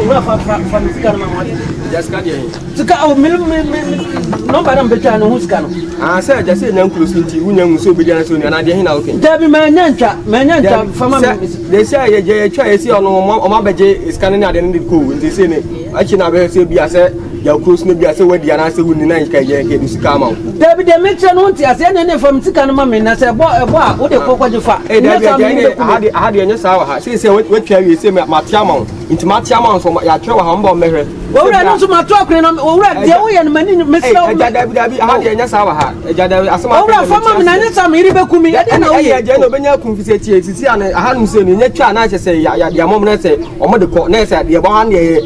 Ora fa sika na ma just ka dey sika o me number na becha no sika no say just say nyan close nti wunya ngu so obedi na so na dey hin na okay Dabi manya ntwa fama me they say ye twa ye si ono o ma beje sika na dey ndi ko nti say ne achi na be say bia say ya close no bia say wadi ana say wuni na nka ye ke sika ma Dabi de me twa no nti ase ne fam sika no ma me na say bo a wo de kokwaje fa Dabi ha de nya sa wa ha say watwa wie say ma tia ma nti ma tia ma so ya twa wa ha mbo mehwe owura no so ma to akure na owura de wo ye no mani mesra Dabi ha de nya sa wa ha Dabi asema owura fama me na nya sa me ri bekumi ya de na wo ye je no benya kumfise tie sisi ana ha no se no nya twa na che ya mom na se omo de ko na se de bo han de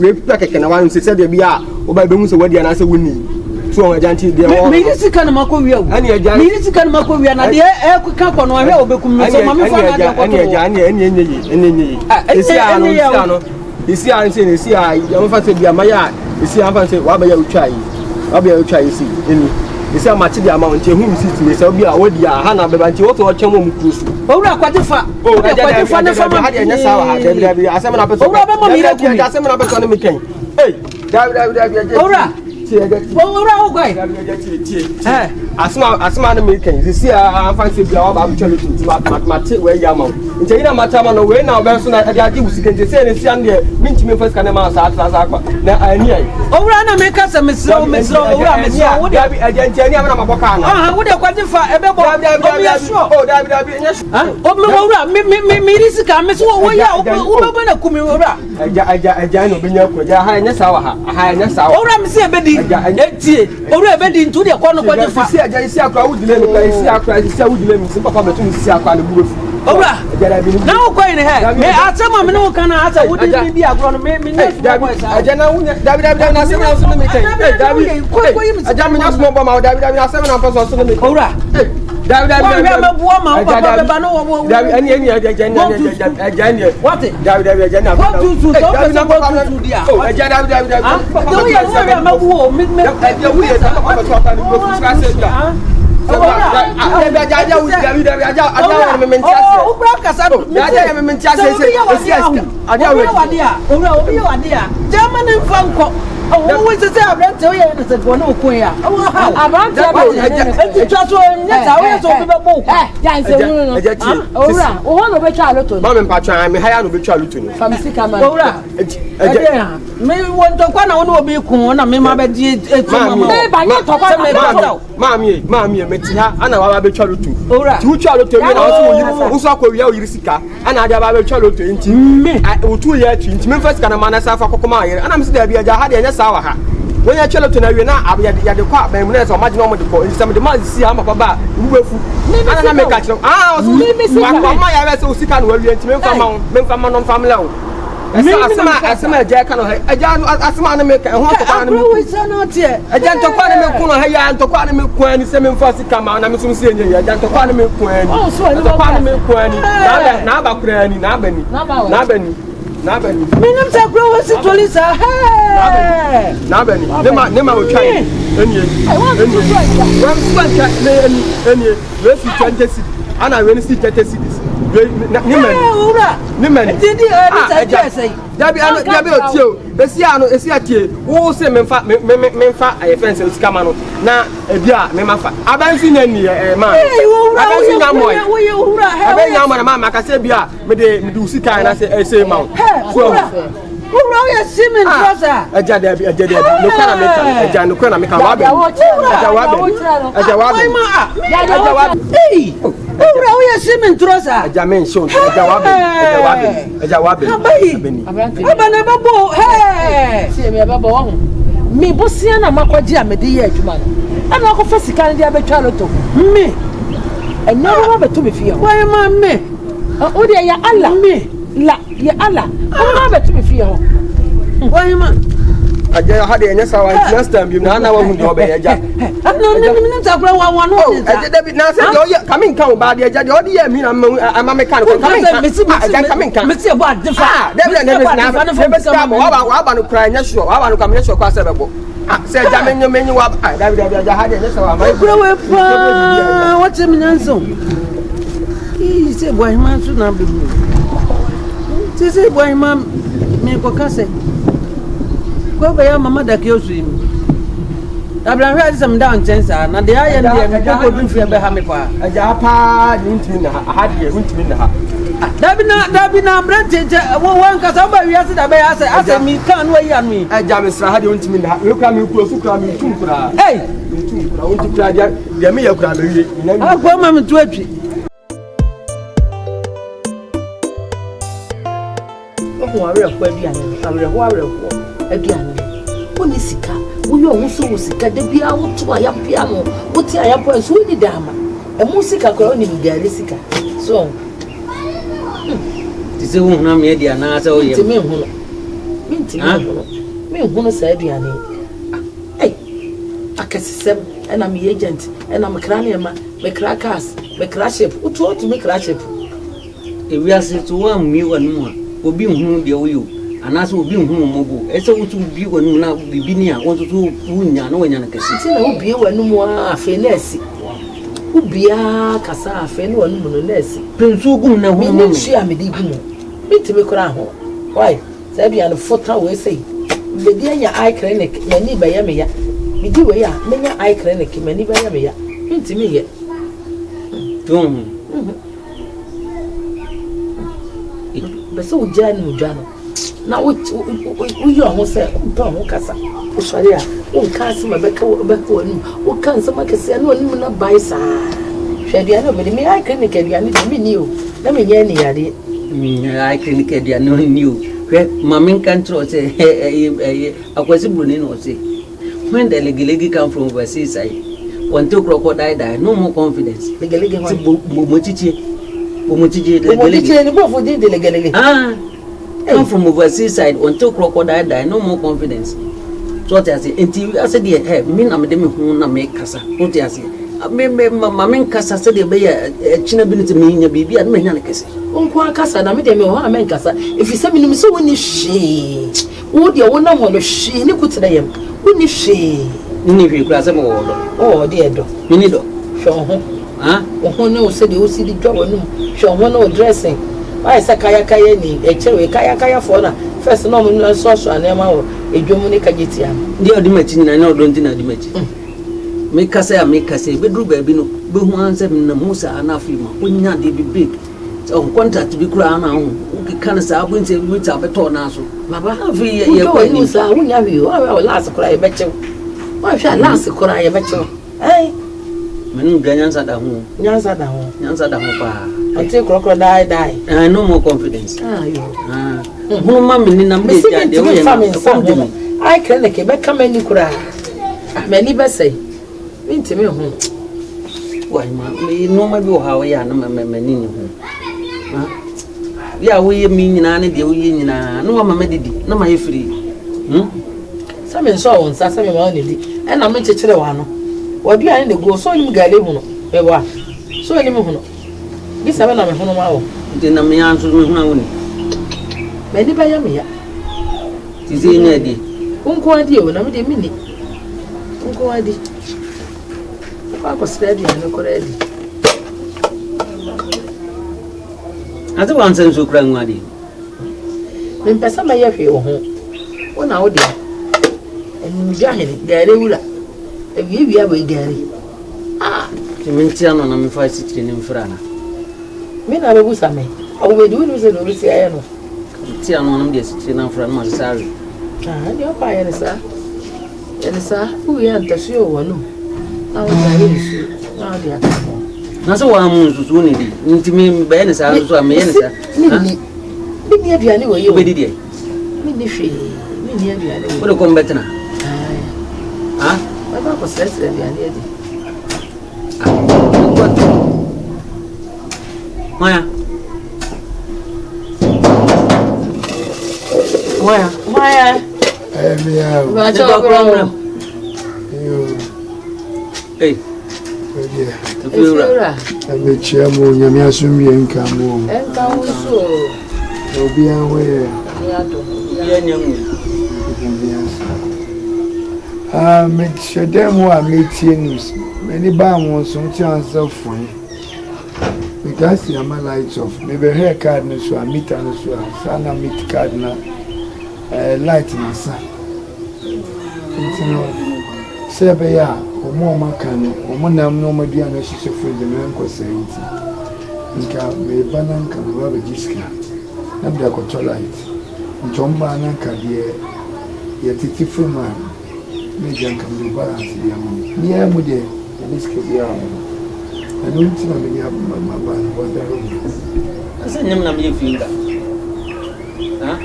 we keke na wan se de bia wo ba be hu se wadi ana se woni so ajanti de wo me ri sika na makọ wi me ri sika na makọ wi na de ka ko no hwe obekum so ma me fa na de ko enye isi an se isi a ya fa se bia maya isi an fa se wa ba ya utwai isi eni isi a machi de amount e hu isi ti se bia wodi a ha na be ba nti wo to o chem mu krusu owura kwajefa kwajefa na fama ha de nya sa wa ha Dabi asem na person owura ba ma mi rekumi asem na person mi ken Dabi owura owura o gwai asma na mi ken sisi a fa se bia wa ba butwa lutu mate we ya ma nti ina mata ma no we na oben so na ade busike nti se ne si an de minti me first kana ma sa akwa na ani ai owura na me kasa mesro owura mesro wo de agenti ani amana maboka na wo de kwajefa ebebo Dabi nya o me owura me risika me so wo ya wo be na kumi owura aja no benya ko ja ha nya sa wa ha nya sa wa owura me se ebedi etie owura ebedi ntu de kwa no kwajefa si aja isi akwa wudile mi ka isi akwa isi wudile mi si papa betu isi akwa na burofu owura na wo kwai ne he me atema me no kana ata wudi mi bi agro no me Dabi aja na wunya Dabi na se na so no me ken Dabi aja me na so bo ma Dabi na se na person so no me owura Dabi me buo ma papa be ba no wo Dabi ani aja ni what Dabi aja na what to so to dia aja Dabi do ye no me buo me we ye ta papa so ata ni burofu ska se dia ana wa ba chalo tu ti chalo to mi na so yiri so akwa yiri sika ana ada ba chalo to nti otu ya chi nti me first kana mana sa fa kokoma ayere ana me se da bia ja ha de nya sa wa ha when ya chalo to na we na ya de kwa ba mu na so ma jina mo de ko nti sam de ma si ama pa ba bubefu ana na me ka chiro so wa ma ya ba se sika no wa wi nti me fa ma no family o asema ja ka no aja asema na me ka ho to kwa na me aja to kwa na me ku no ha ya to kwa na me ku ani se me mfa sika ma na me sum se enye aja to kwa na me ku ani to kwa na me ku ani na ba kura ani na bani minum ta kura wasi tolisa he na bani ne ma o twa enye enye we si 20 cedi ana we si 30 cedis ni mani didi say Dabi otio esi atie wo se memfa aye fence usikama no na ebia memafa abansi na ni ma abansi na moy aben na mo na ma ka se bia me de usika na se ma so owura ya simen trosa aja Dabi no kana meka wa be owura ya simen trosa aja men show aja wa be abana babo see me babo wo me bosia na makwaji amede ye adwuma no ana ko fasika ne dia betwa loto me enyo wo beto me fie why ma me o de ya Allah me la ya Allah o ma beto me fie ho why ma aja ha de nya sawa next time bi na wa hu de obe aja no takura wa no aja Dabi na se de coming kan ba de aja de odi ya mi na ama me kan coming aja coming kan me se bo adefa Dabi na be ska mo wa ba no kra nya sure wa ba no kam nya sure kwa se bebo se aja menyo wa Dabi aja ha de nya sawa ma kura we pa what me nyanso se bo ma so na be Sisi boy mam me ko kase. Ko be ya mama da ke osu imi. Abraham hwa sem da nchensa na de aye ndie me ko du fie be ha me pa. Aja pa ni ntimi na ha de ntimi na ha. Dabi na brante won kasa ba wiase da be ase mi kan no yi anu. Aja me sra ha de ntimi na ha. We kra me ku osu kra me tum kra. Hey, me tum kra won ti kra de me ya kra me wi. Agbo ma me tu atwi. Ohun are ko aduane, are ko aduane. Oni sika, wo yo wo so sika de bia wo to ayapia no, wo ti ayapo so ni dama. E mu sika ko oni gari sika. So ti se wo na me dia na se wo ye. Ti me hu no. Me hu no sa aduane. Ei. Akasisem na me agent, na me kra ne ma, me kra cars, me kra ship. Wo to me kra ship. E wi ase to wa mi wa nu a. Obi hu de wo yo. Anase obi hu mogo. Ese wo to bi wa nu na bibi ni a won to wunya na wanya na kase. Ti na obi wa nu mu a afi na asi. Ubia kasa afi na wonu mu na asi. Prinsu gum na hu mo. Me shi amedi gumu. Mitimi kora ho. Why? Say bia no fota we say. Be dia nya eye clinic, mani ba ya me ya. Me di we ya, me nya eye clinic, mani ba ya me ya. Mitimi ye. Bese wo jira ni mudwano na wo yo ho se mpa ho kasa wo sori a wo kasa ma beka wonu wo kansa makase na wonu na bai sa hwede na me ai clinic aduane de me ni o na me nya ni yare ai clinic aduane ni o hwe mamin control say akwasi bruni no say when the legelegi come from overseas side want to crocodile die no more confidence legelegi ho Omotije ni bofo di legelegi come from overseas side until crocodile die no more confidence so what I say until I said hey me na me de me hu na me kasa what I say me mamin kasa said be ya china biniti me nya bibi a me nya na kase onko kasa na me de me ho amen kasa if you say me so woni hwe wo de wo na mo no hwe ni kutra yam woni hwe ni hwe kura se mo wo do oh de edo me ni do hwe ho ho no se de o si di dwa wonu hwe ho no dressing why say kaya ni echewe kaya for na first no mo so anema wo edwomu ni kageti am de odi machi na na odonti na di machi me kasa be dru ba bi no be hu anse na musa anafi ma onya de bi big on contract bi kura na ho kan sa abunse bi ta beto na so baba afi ye kwa ni sa wonya wi o last kura ye beche wa hwa last kura ye beche menu ganyansa da ho pa until crocodile die no more confidence yo hu ma meni na me ja de wo ye na I can like be come any kura many be say intimi ho why ma me no ma bi o ha wo ya na meni ni ho ya wo ye mi nyina ne de wo ye nyina no ma didi na ma ye free Sami so won sa sami ma oni di e na me chechire wa no wodi an de go so nim gale hu no e wa so ni mu hu no bi sabe na me hu no ma wo de na me an so me hu na woni me di ba ya me ya ti ze na di unko adi o na me de mini unko adi ko sredi na ko redi ati wan sen so kra nwadi me pesa ma ye hwe wo ho wona wo de enu jahene gare wura ebi abai gare ti mintia no na me fa sitri ni mfrana me na be busa me o be du ni se no bi aye no ti ano no de sitri na mfrana ma sare ni o pa ye ni sa u ya ntasi o wonu na o gare ni su na o de aka na so wa mu susu ni di nti me be ni sa so me ye ni sa ni aduane wo ye o be di de ni hwe ni aduane wo de ko mbetena baba ko stress aduane adi Maya Mia. Ba cho bro. Hey. Efura. Me chiamo nyame asumi enka mo. Enka wuso. Obi anwe. Ya do. Ya nyamu. Me chedemo a me tie news. Me ni ba won so ti ansa fun. Me gas na my lights off. Maybe hair card no so, meter no so, sana meet card na light na sa. Ntino sebe ya omo maka no, omo nam no madua na hihye fridge me nko senti. Nka me bana nka no ba jiska. Na bia ko light. Ntomba na nka de ye titi fuma. Me janka me balance dia mo. Ni ya mu de jiska bia. I don't think I'm going to have my band. What the hell? I said, I'm your finger. Huh?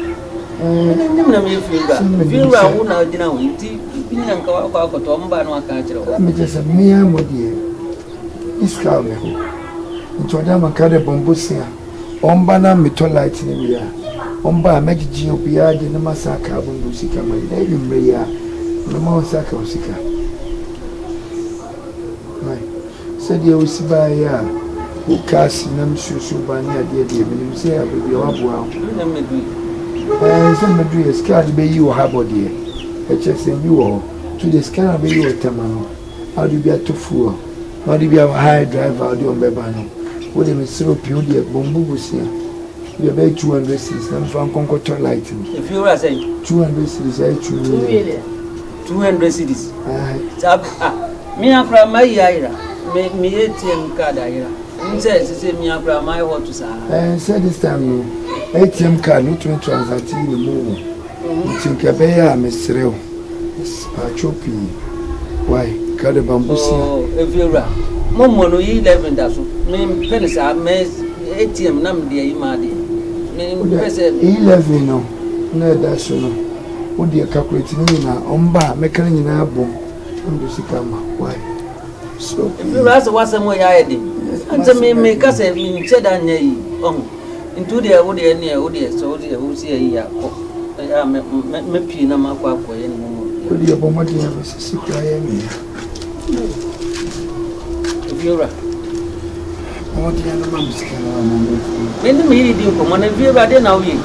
I'm not your finger. Finger, I won't have dinner with tea. You can't go out to Omba and catch it. Let me just a mere dear. It's calm. It's what I'm a carry bombusia. Ombana metolite in the air. Omba, make Giopia, the massacre, Bombusika, my lady Maria, the Mosaka Osika. Said you will see by ya who cast them so banya dear you say I will be up well. Some Madrid is scared be you have dear. HSM you all to the scan be you tamano. How do you be a tofu? How do you be a high driver or do bebano? What am I so pure dear bombus here? We are about 200 cities and from Concord lighting. If you are saying 200 cities, I choose 200 cities. Me and from my ira. Me ATM card here. Say me abra my what to say. Said this time no ATM card no to transact in the move. Think abeya mesreo. Achopi. Why? Card bambusi. Oh, if you ra. Momo no 11 daso. Me penisa me ATM nam de imade. Me pese 11 no. Na daso no. Wo de calculate ni na omba me kan nyina abom. Ndo sikama. Why? So if you ask what's some way I did, and to me, cause I mean, said I nay, into the old near Odia, so the who see a year. I am a pina mapa for any moment. Could you have a money of Mississippi? If you're right, what the other months can when the media do come on and view by then, are you?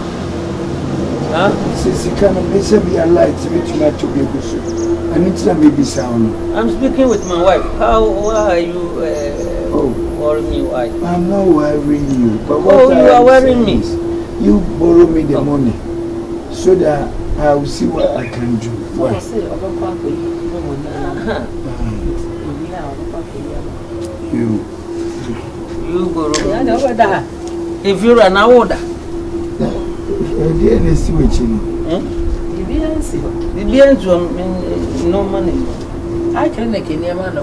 Since you can be a light, which not to be good. I need to be sound. I'm speaking with my wife. Why are you worrying me? Why? I'm not worrying you. But what you are worrying me? You borrow me the money so that I will see what I can do. Why? You borrow me. If you're an order. The BNs no money. I can make any man.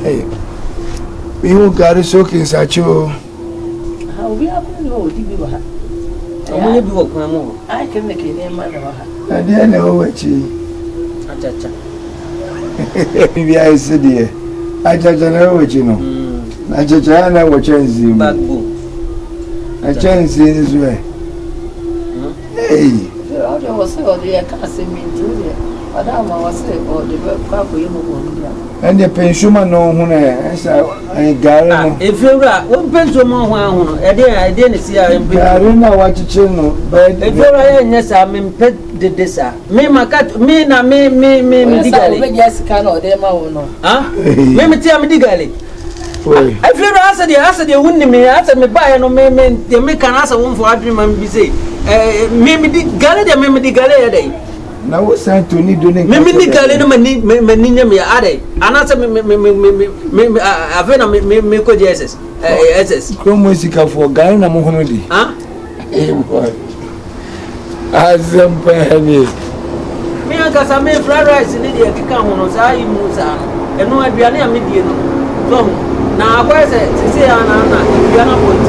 Hey, we will got a soak in such a how we are going to I can make any man. I didn't know what she. Maybe I said, dear, I just know what you know. I just know what you backbone. I chance in this way. Hey. I was saying, I can't see me too. Madame was saying, or the papa you and the pensioner no one. I got if you're right, one pensioner one. I didn't see I don't know what you channel, but if you're right, yes, I'm in pet the dessa. Me, my cat, me, na me, yes, cannot, them, huh? Me, tell me, digally. I feel answer the wouldn't me answer me buy no me they make an answer one for agreement be say maybe the galley they maybe the galley day now what's that to need doing maybe the galley no me ade and answer me avena me ko jesus ss music for galley na mo hono di boy azam pani me aka sa me fried rice ni dey kika hono sa yi musa eno aduane a me die no so na kwa sisi ana yana point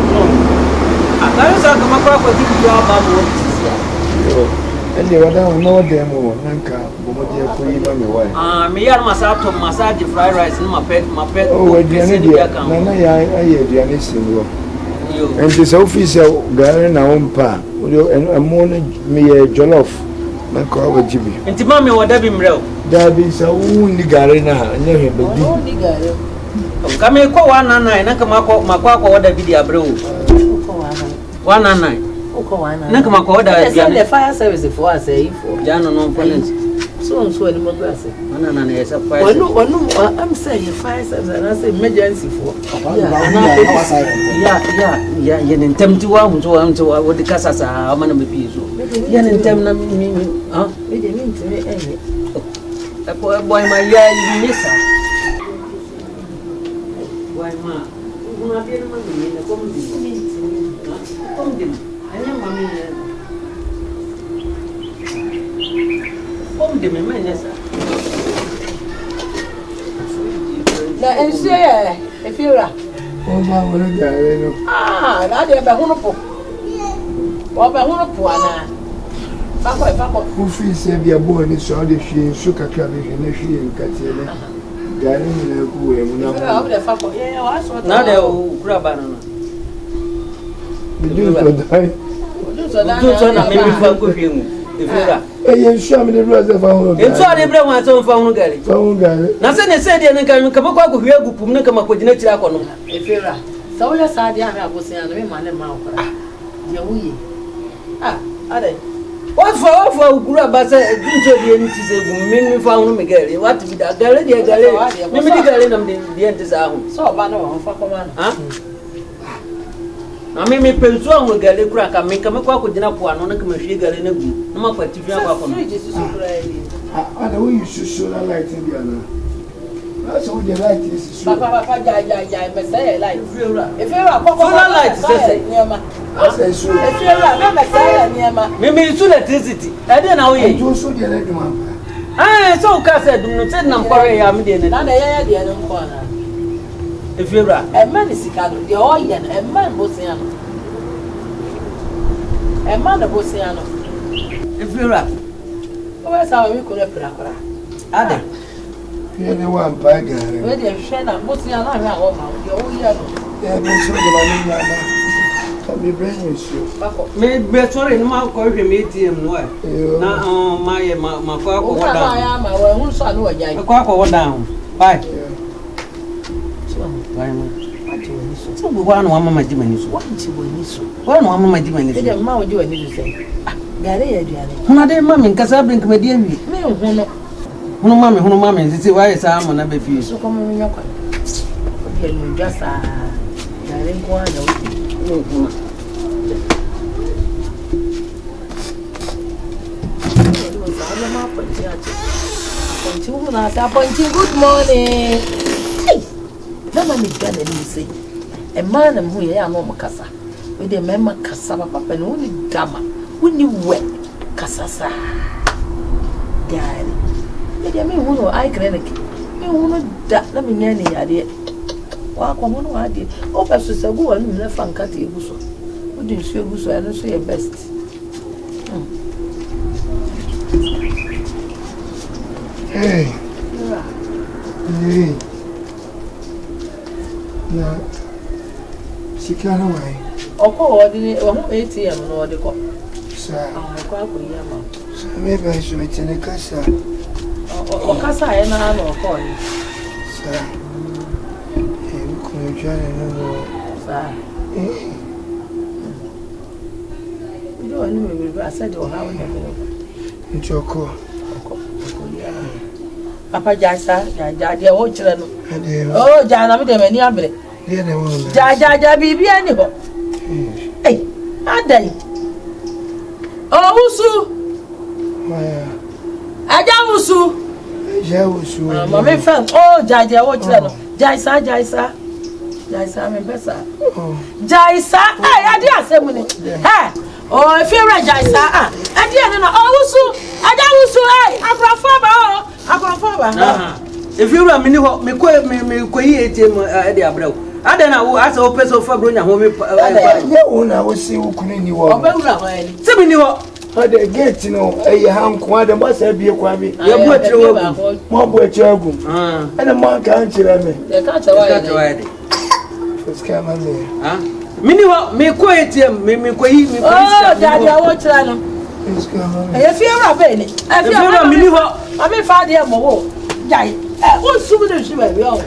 so akari sa kama kwa tibu ya babu sisi ende wada no demo nanka bomodi ko yiba me why me yar massage fried rice ni mapet oh aduane dia na ya aye aduane sinwo enti so official gare na ompa amo na me jollof na ko wajibi enti ma me wada bi mreo dabi sa ni gare na nya hebedi ni gare kama iko 199 na kama kwa order video bro 199 uko 199 na kama kwa order the fire service for us for jano no police so any more grass. No, yes, a fire. I'm saying fire and I say emergency for. Yeah, in tempty one to what the Casas are, man of the piece. Yan in Temna, huh? We didn't mean to me any. A poor boy, my yard, you miss her. Why, ma? Who are the money in the comedy? I am mammy. Home, the man, yes, sir. Now, and say, if you're a now they're by one of who feels said your boy is all the she and sugar cabbage and she and Catella. Darling, now they will grab banana. You do so die. Hey, show me the rose of our it's all the brown ones on phone gallery. Nothing is said, and come up with your group, come up with the next economy. If you're a so yes, I was saying, I'm in my mouth. What for grab us a good men found Miguel? What to be that gallery? Maybe the gallery the end is out. So, Bano, for command. I mean, me pension will get a crack and make a quack with dinner for an commercial gallery. No more particular. I know you should show that light in the that's all the light is. Papa, Messiah, like if you're a papa light, if you're a Messiah, near maybe it's electricity. I don't know. You also the electric one. Ah, so Casset, do not send them for a yam dinner. Not the other corner. If you're a man is the oil and a man Bosiano. A man of Bosiano. If you're a where's how we could have put a you're the one by guy. Where they shed up, what's the other one? You're yeah, but so the money be brainless. Maybe sorry, no more call him ATM. Now, my father, I am my own son. A quack or down. Bye. So, one woman, Jimmy's. What did you win? One woman, Jimmy's. They don't know you need to say. Gary, Mother, mammy, Casabin, comedian. Who mammy, this is why it's on a baby. So come on, your car. Just Gary, good morning. No man is gonna say a man and who are no Macassa with a member Cassava Papa and only Gamma when you wet Cassasa. Gary. I mean, who I credit me, who that let me any idea. Walk on one idea. Oh, perhaps it's a good one, left and cut a busso. Who didn't see a busso? I don't say your best. Hey, hey, now, she can't away. Oh, ATM, no, the cop. Sir, I'm maybe I should meet in a casa. Oh, casa, and I know, sir. You couldn't join another. Sir, you don't know, I said, you'll have a it's your call. Papa Jasa, Jaja, old children. Oh, Jana, with them any other. Jaja, baby, anyhow. Hey, are they? Oh, Usu. Ajamusu. Jawusu. Mamma felt, oh, Jaja, old children. Jaisa, I'm a better. Jaisa, I did assembly. Hey, oh, if you're a Jaisa, I didn't know. Oh, Usu, Ajamusu, I'm from Faba. If you are me, ATM at the abroad. I don't know, as a person for bringing home. I will see who couldn't you walk. Tell me what the gate, you know, a ham quad must have be a quabby. You're more boy, and a man can't tell me. They can't away. It's coming there. Minima, me quiet him, me quiet me. Oh, Daddy, I watch them. It's coming. If you're a penny, if you're a minima, I may find him more. Jai, what's so much you may be on?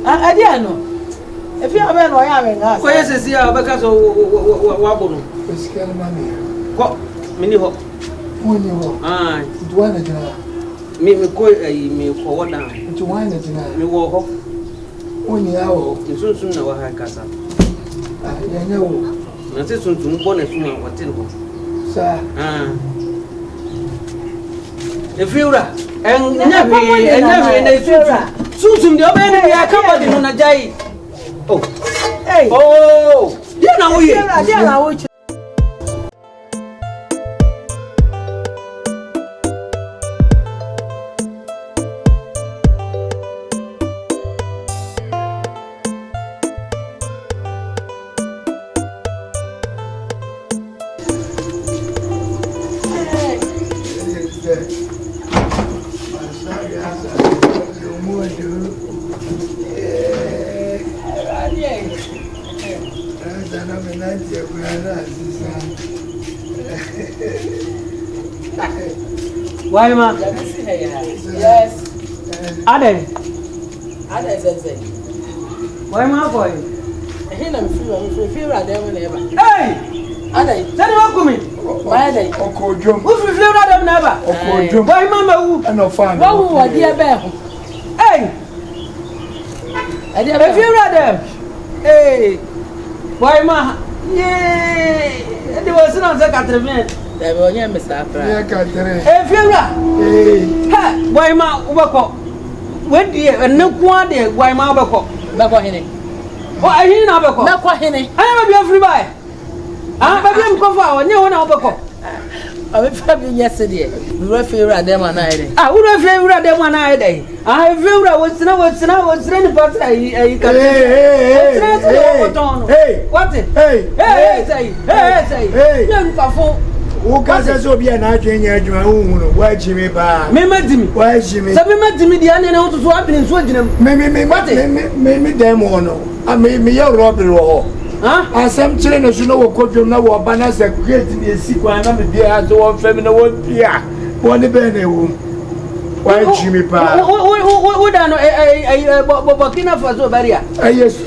I didn't know. If you are a man or having us, where is the because of Wabon? It's coming. What? Miniho. When you walk. why not? Me call me for what now? To why not? Me walk off. Only hour. Soon I will have casa. I know. Not soon to one and soon what in home. Sir. If you're and never soon the other I come on a day. Oh, hey, oh, you know, we are. Why, ma? Yes. Ade. Ade. Why, ma, boy? He na feel right there whenever. Hey! Ade. Tell you what, come in. Why Ade? Okojum. Who's the flavor of them never? Okojum. Why, mama? And no fun. What would dear bear? Hey! I dear If you read them. Hey! Why, ma? Yay! There was no second. There were young Mr. Yeah, Catherine. If you read. Hey. Why, ma? When dear and no quantity, why, ma? Bako Hene. Oh, I hear now. Bako Hene. I never be a free buy. I'm a game cover, and you want to Bako. I will probably yesterday. We were feeling them on night. I would have favored them one day. I feel I was running past. Hey. What it? Hey, young Pafo. Who can say so be an Argentine? Why Jimmy Bar? Me met him. Why Jimmy? Some met him the other to swap in Sweden. Me them on. I mean, me your robbery. And some children, you know, what you know, what banners are creating a sequence. I'm a dear to one feminine one here. One the Benny room. Why Jimmy Bar? What are Burkina Faso barrier? Yes,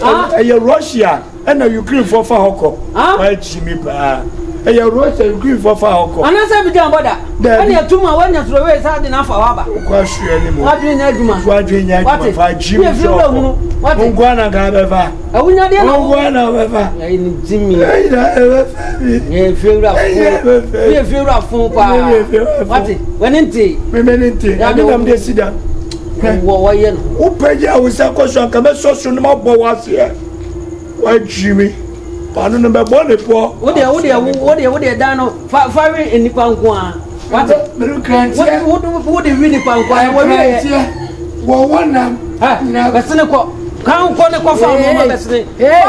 Russia and Ukraine for Hoko. Why Jimmy Bar? And your Russia Ukraine for Hoko. And I said, we don't bother. Then you're 2 months when you're through away, hard enough for Abba. Question anymore. What do you need? What do you need? What Jimmy? What Ungwana Gabeva? I will not know. Ungwana, Jimmy. You feel a fool. What? When in tea? I don't see that. Who paid you with a question? Come so soon, my boy was here. Why, Jimmy? Pardon number one, poor. What they done? Firing in the Panqua. What the really Panqua? Well, one now. That's in a call. Can't call the coffee. I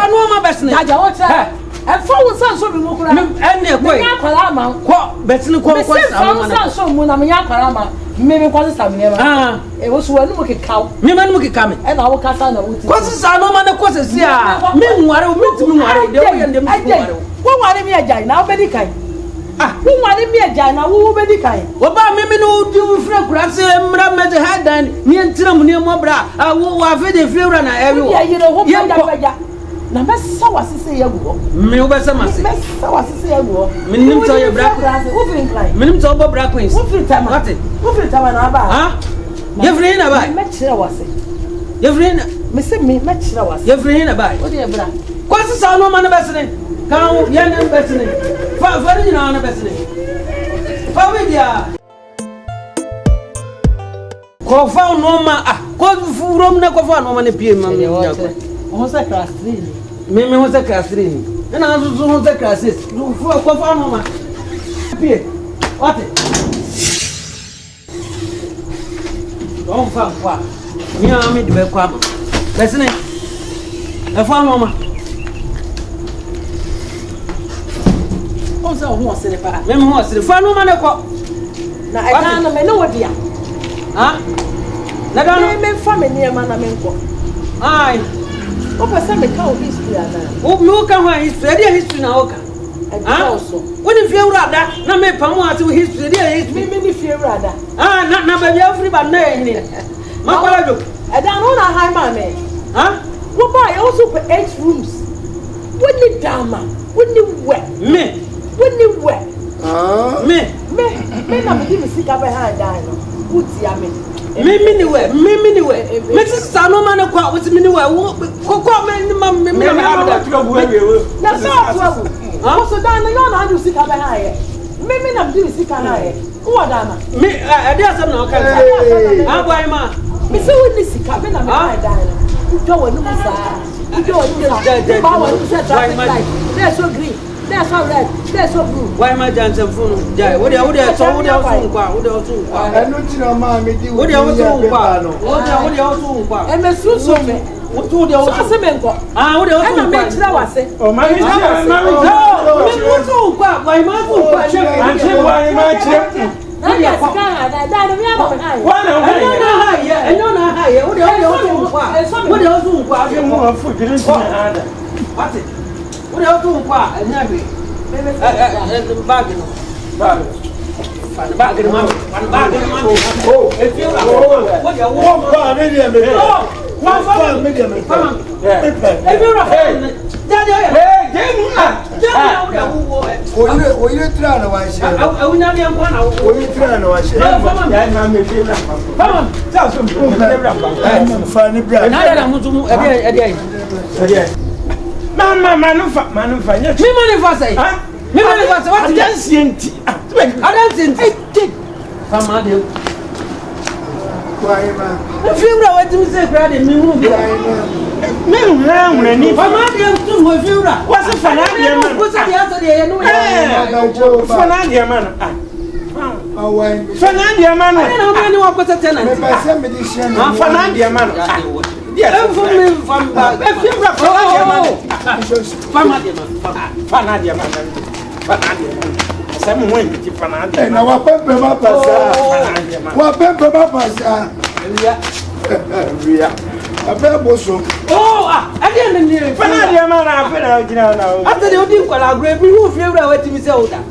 know my best. And for some sort of and way. What? Better so maybe was some never. It was one look at cow. Me man look at coming. And I will cast on the woods. What's the no man of course? Yeah, meanwhile, what wanted me a giant now, Betty Kind? Who wanted me a giant now, who Betty Kind? What about me? No, do Frank Grassy and Rammed had done near Tram near Mobra. I will have it if you run everywhere. You know, na mesa wasese yago me obesa mase mesa wasese yago minim to your black wo fin klein minim to obo black queens wo fin tama what wo fin tama na ba you free na ba me chira wase you free na me se me chira wase you free na ba wo de bra kwase sa no ma na besene kan ya na besene fa ni na besene fa we dia ko fa no ma ko fu na ko fa no ma ne pie ma on sa class 3 me who's a class 3 and I was who's a class 6 for farmer what don't find what me am me the kwam listen a farmer on sa who was the pa me who was the farmer na ko na I can't me no what dia na don't me family man na me ko ai Opa me ka history ana. O me ka ho history, dey history na oka. Also. When if you rada na me pamu ati history, dey history. Me ni fear rada. Na ba bia free ba na ehini. Ma kwala jo. I don't know how man me. Wo buy also for 8 rooms. When the dama, when the wet. Me. When the wet. Me. Me na me di me sika behind die no. Utia me. Mimi ni we. Me sister no man kwa we me ni we. Kokọ me abda trouble we. Na so trouble. So dan no na do sika behind ye. Mimi na me di sika na ye. Who da na? Me e dey asem na o kan. Ah boy ma. Me say we ni sika me na me behind die no. Ujo we no sa. Ujo we no sa. Ba we no say traffic light. They so green. They so red. They so blue. Why ma jansen phone? Jai. Wo dey so nkwa. Wo dey so nkwa. Enu ti na ma me di Wo dey so nkwa. Wo dey so nkwa. E me su so me. Wo tu dey so ase me nkwa. Ah, wo dey so nkwa. E na me kira wase. Oh, ma me No, me wo so nkwa. Why ma so nkwa? Anche why ma che. Na ya sika na da me aba na. Enyo na ha ye. Wo dey so nkwa. Wo dey so nkwa. Afi mo afu girin ti na ada. What? Wo dey so nkwa. Enya be. Bag no. Bag no. Oh, if you are. What you want? Wa me dia me. Wa me dia me. If you are. Daddy. Hey, game na. Oye tra na wa she. Awunya bi enko na wo. Oye tra na wa she. Ya na me fi na. Come on. Sa so me bra. Fa ni bra. Na da mutu mu ede. Mama manufa. Me money for say. Me money for say. What is that? Adansienti. Adansienti. Fama de. Why ma? If you are what you say, crowd in me room. Me nhura ni. Fama de tu wo fi ura. What's fana de man? What's the answer there? No. Fana de man. Awai. Fana de man. I don't know anyone put a tenant. Me pa se me di she na. Fana de man. Yes, from back. If you are Fama de man. Fana de man. Fana de man. Some when you fana de. Na wa pepe ma pasa. Wa pepe ma pasa. Ria. Abebo so. Oh, I didn't know. Fana de man afena gina na. After the odi kwala agro, me who fear wetin me say oda.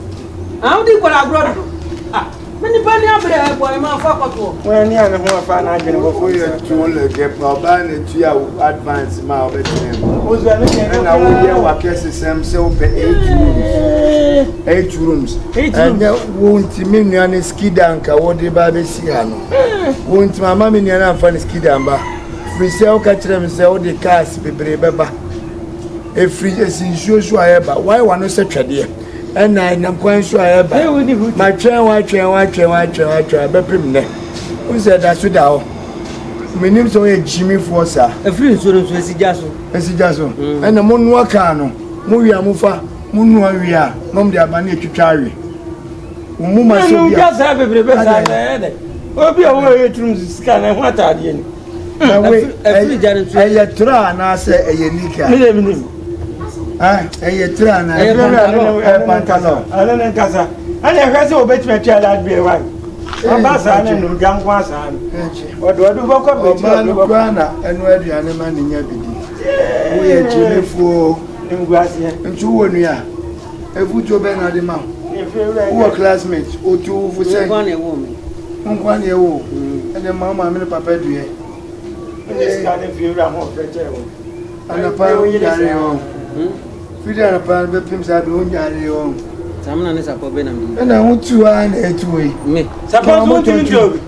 Ah, odi kwala agro. Ah, many pani abre boy ma fa kwato. When ni ana ho afa na agene bo We are to le get ba na tu ya advance ma obetene. Ozo ani ke Na we dey wa kese sem se ope 8 rooms. And won't me nuane skida nka wo de ba be si ha no. Won't mama me nuane amfa ne skida mba. Free se o ka kire me se o de cars bebre beba. E free esinsuo ayeba. Why one no se twede? And I am quite sure I have my train, Beprim. Who said that should out? My name's only Jimmy Forza, A free insurance with Jasso. And the Moon Wakano, Muya Mufa, Munuia, Mom de Abani to carry. Mumma so just have a bit. Will be away to scan and what are you? I try and I say a unique. Ah, tra na pantalo. Ala nkasa. Ana hwese obetime ala be wan. Abasa na no gwankwa sa. Odo boko betime boko na enu aduane ma ne nya bidi. Wo ye chilefuo ngwase. Ntu wonu ya. Efujo be na de ma. Wo classmate, otu fu se. Nkwa na ewo. Ene mama me papa duye. Ene ska ne fiura ho freche wo. Ana pa wo yare wo. Fida na pa be pim sa be onjare yo. Samna ne sapo be na mi. Na hutu an etuwe. Me. Sapo mo tu ndio.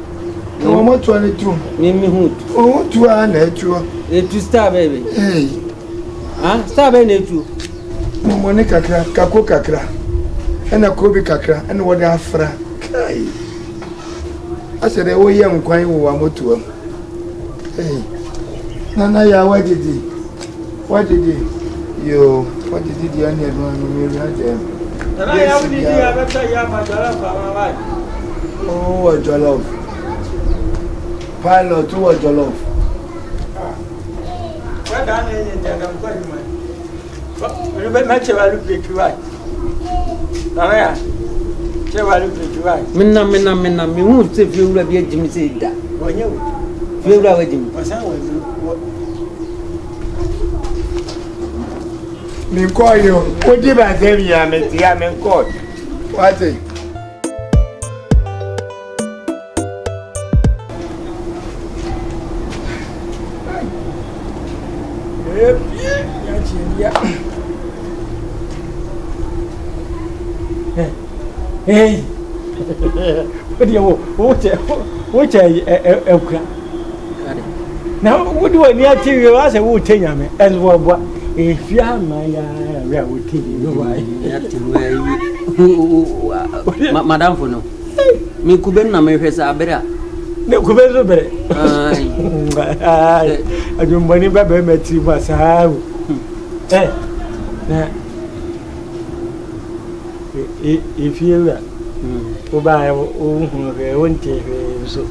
No mo tu an etu. Me hutu. O hutu an etuwe. Etu star baby. Eh. Ah, star be na etu. Mo ne kakra, kako kakra. Na kobi kakra, na wo da afra. Kai. Ase de wo ye nkwan wo wa motu am. Eh. Nana ya wajidi. Wajidi. Yo, what did you do? I never knew. Oh, a jollof. Pilot, to a jollof. What done in the appointment? You bet much of a look at you right. Naya, Cheval look at you right. Minna, me won't say you will be a Jimmy said that. When you feel like Jim. Me call you. What did I tell you? I'm in court. What? Hey, What do you watch a now, what do I near to you as a wood tell me? As what if you have my real would tell you why? Madame for no. Me Kuben, my face are better. No, Kuben, better. I don't want to met you, but I if you go by own TV, so.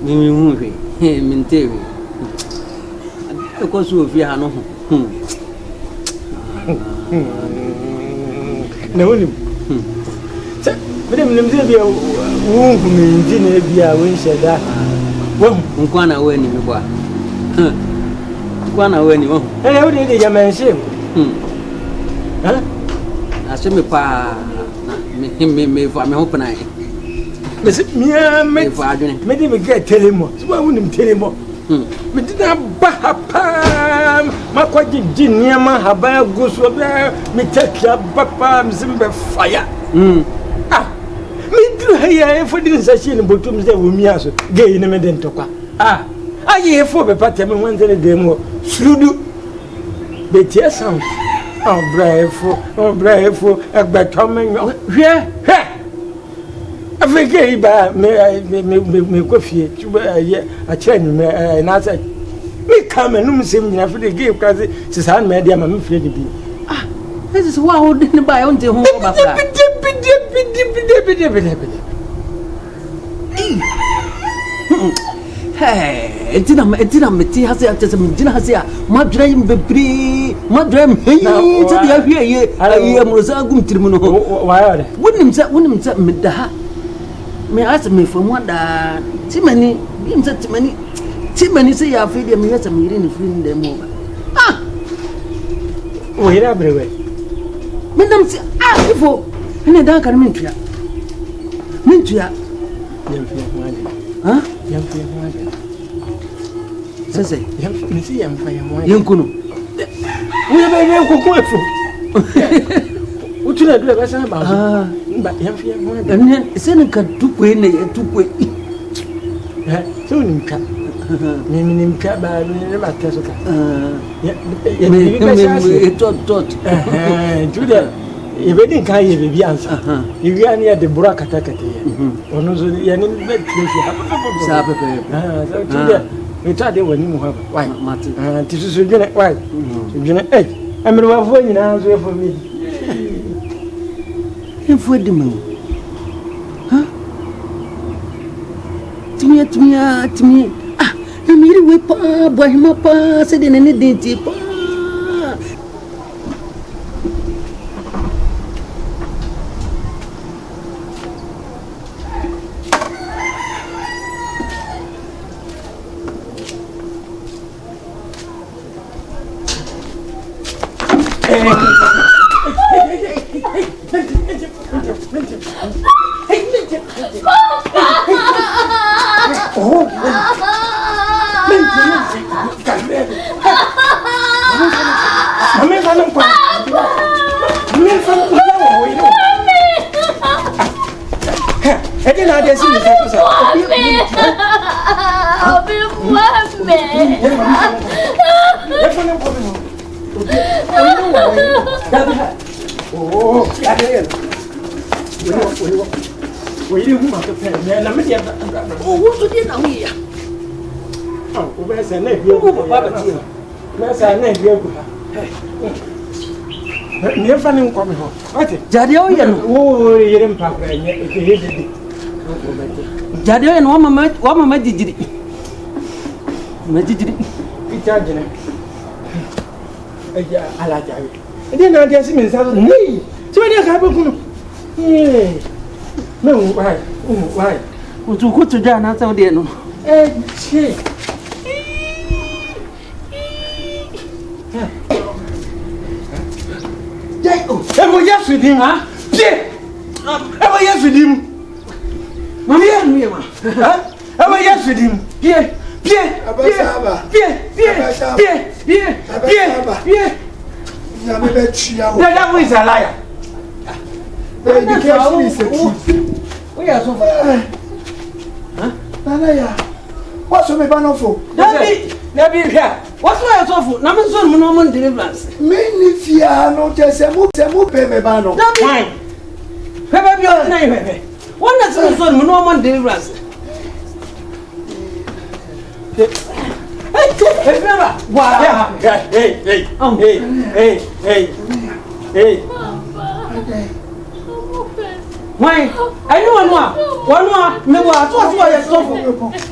Mimi movie, Mintevi. Of course, if you have no. No, but I'm going to be a woman in dinner. Be a winter that. Well, Nkwana when you were. Nkwana when you were. And how did you mention? Huh? I see me pa me for me open eye. Me get tell him what. So I wouldn't tell him what. Me did not bah my quite genius, my habaya goes over me take your papa Zimba fire. Ah, me do here for this session, but to me, we also gay in a medent toka. Ah, I hear for the party, one day demo, Sludu. The tear sound. Oh, brave for a becoming. Yeah, I forget about me coffee to a chain, and I said, me come and no same after the game because it's a medium. I'm afraid to be. Ah, this is why I didn't buy on the home. Hey, it didn't meet us after some dinner. My dream be free, my dream. Hey, I am Rosagum Trimuno. Why? Wouldn't set me the may ask me from what Timony, Timony say I feel me as a meeting in them over. Ah, we're everywhere. Madam, before, and a dark Mintia. Huh? Young people, say, young fire, young Kuno. We have a young cocoa. What should I do about? But young people, and then Seneca took away to quit. Soon come. Meaning, Cabba, never tell Julia. If I didn't carry the answer, you got near the Burakataka. Or no, you have we tried it when you have white Martin. This is a unit white. Unit 8. I'm going to answer for me. If we do, huh? To me. Ah, I'm here with boy, my pa said in any dainty. Jadio and one mamma did it. It's charging. Alatiawe. And then I guess me, so when you have no, why? Would you go to Jan after the end? Yes, with him, huh? Yes, with him. Mamma, yes, with him. Yeah. That is a liar. The education is a key. We are so far. Huh? Nana, what's your banner for? Nabi here. What's why you're so full? Namin son, no deliverance. Many fear no just a move, baby banner. Fine. Where be your name? One that's son, no deliverance. Hey, why? I know one more. Me what you so for?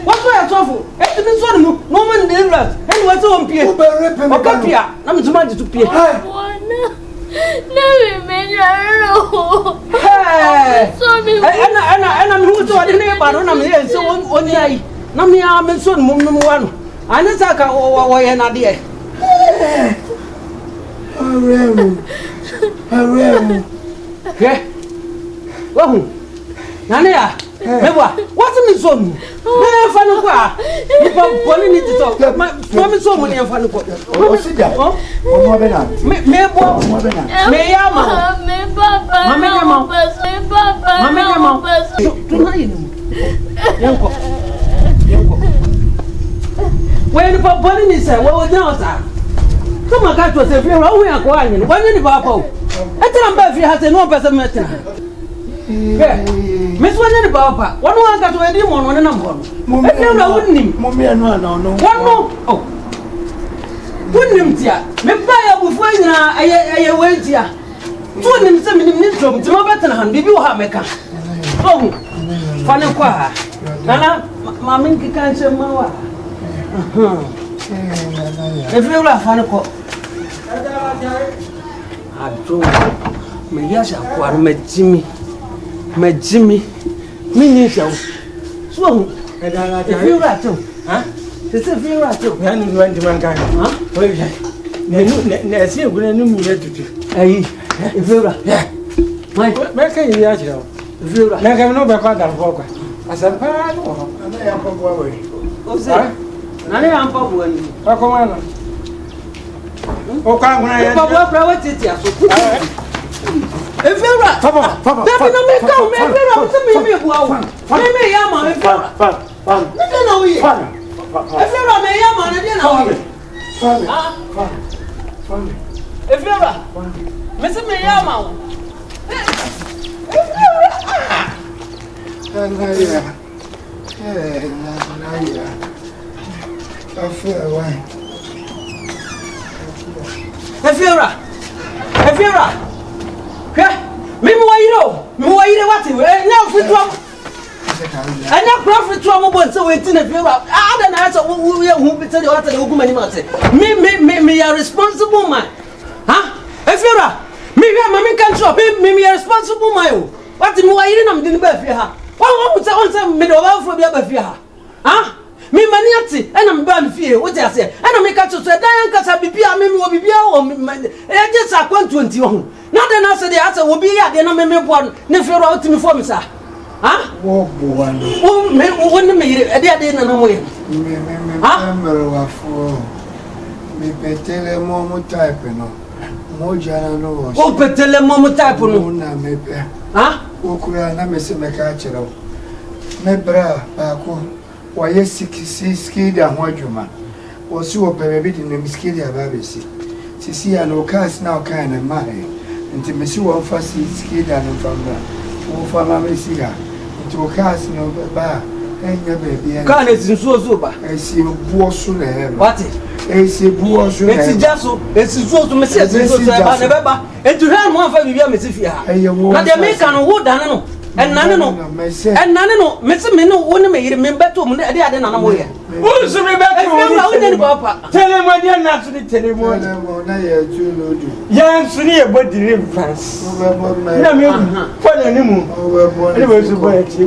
What you so for? It's the son, no man deliverance. And what's on Pierre? Okay, I'm too much to Pierre. And I'm who to a neighbor, I'm here, so on the eye. Nami am son, Mum. Anasaka or an idea. Yeah. Well, Nania, what's in the zone? Where Fanuka? If I'm calling it to talk, my so many of Fanuka. When the Papa is said, what was now, sir? Come on, catch yourself here. We are going. When you Papa, I tell him if you have no person. Miss one in the Papa, one got to any one and number. I wouldn't him. Mommy, no. One more. Oh, wouldn't him, dear. Me buy up with when I went here. 2 minutes to my better hand. Did you have me? Oh, Fanuka. Nana, Mammy can't say more. If you are Fanuko, I told me, yes, I met Jimmy, me, so. So, if you are too, huh? It's a few are too. I went to mankind, huh? There's a good new to do. If you are, yeah, my can you ask you? If you are, never know about that walker. I said, I am Nani am Pabuan. Pakomana. O can when I Papa private it ya so. If you are Papa, that no me come me me yama if you are. No we. If you are me yama na dey na we. If you are. Me se me yama. Naya. Efira. Me what? Now fit to. And now profit to am bon so waiting Efira. Ah, then I said who be tell you what the woman say. Me are responsible man. Huh? Efira. Me can shop. Me are responsible man. What me why you am didn't be here. What say me do for be here. Huh? Me maniati and I'm fear what I say and I make a to say Diane Casa Bibia me will be just a 121. Not then I said the answer will be at the enemy one never out to me for me, sir. Huh? Oh, me wouldn't me a dear dinner no way. Me petele momo type no. Moja no. Oh, petele momo type no. Na me pe. Huh? Okura na me se me ka chero. Me bra ako. Why skid and what you man was so baby in the skid ababesi. See, I know cast now kind of marry. Until Miss one first skid and from that. Oh, for my cigar. Into a cast no bar. And your baby. Can't it's in so sober. I see a boy soon. What? I see a boy soon. It's just so. It's so to Miss Never. And to have one for you, Miss Fia. But the American wood, I know. And none no, Miss Mino wouldn't make remember to me. I didn't know where. Who's remember? Papa. Tell him what you're not to tell him what young Sunny about deliverance. For the new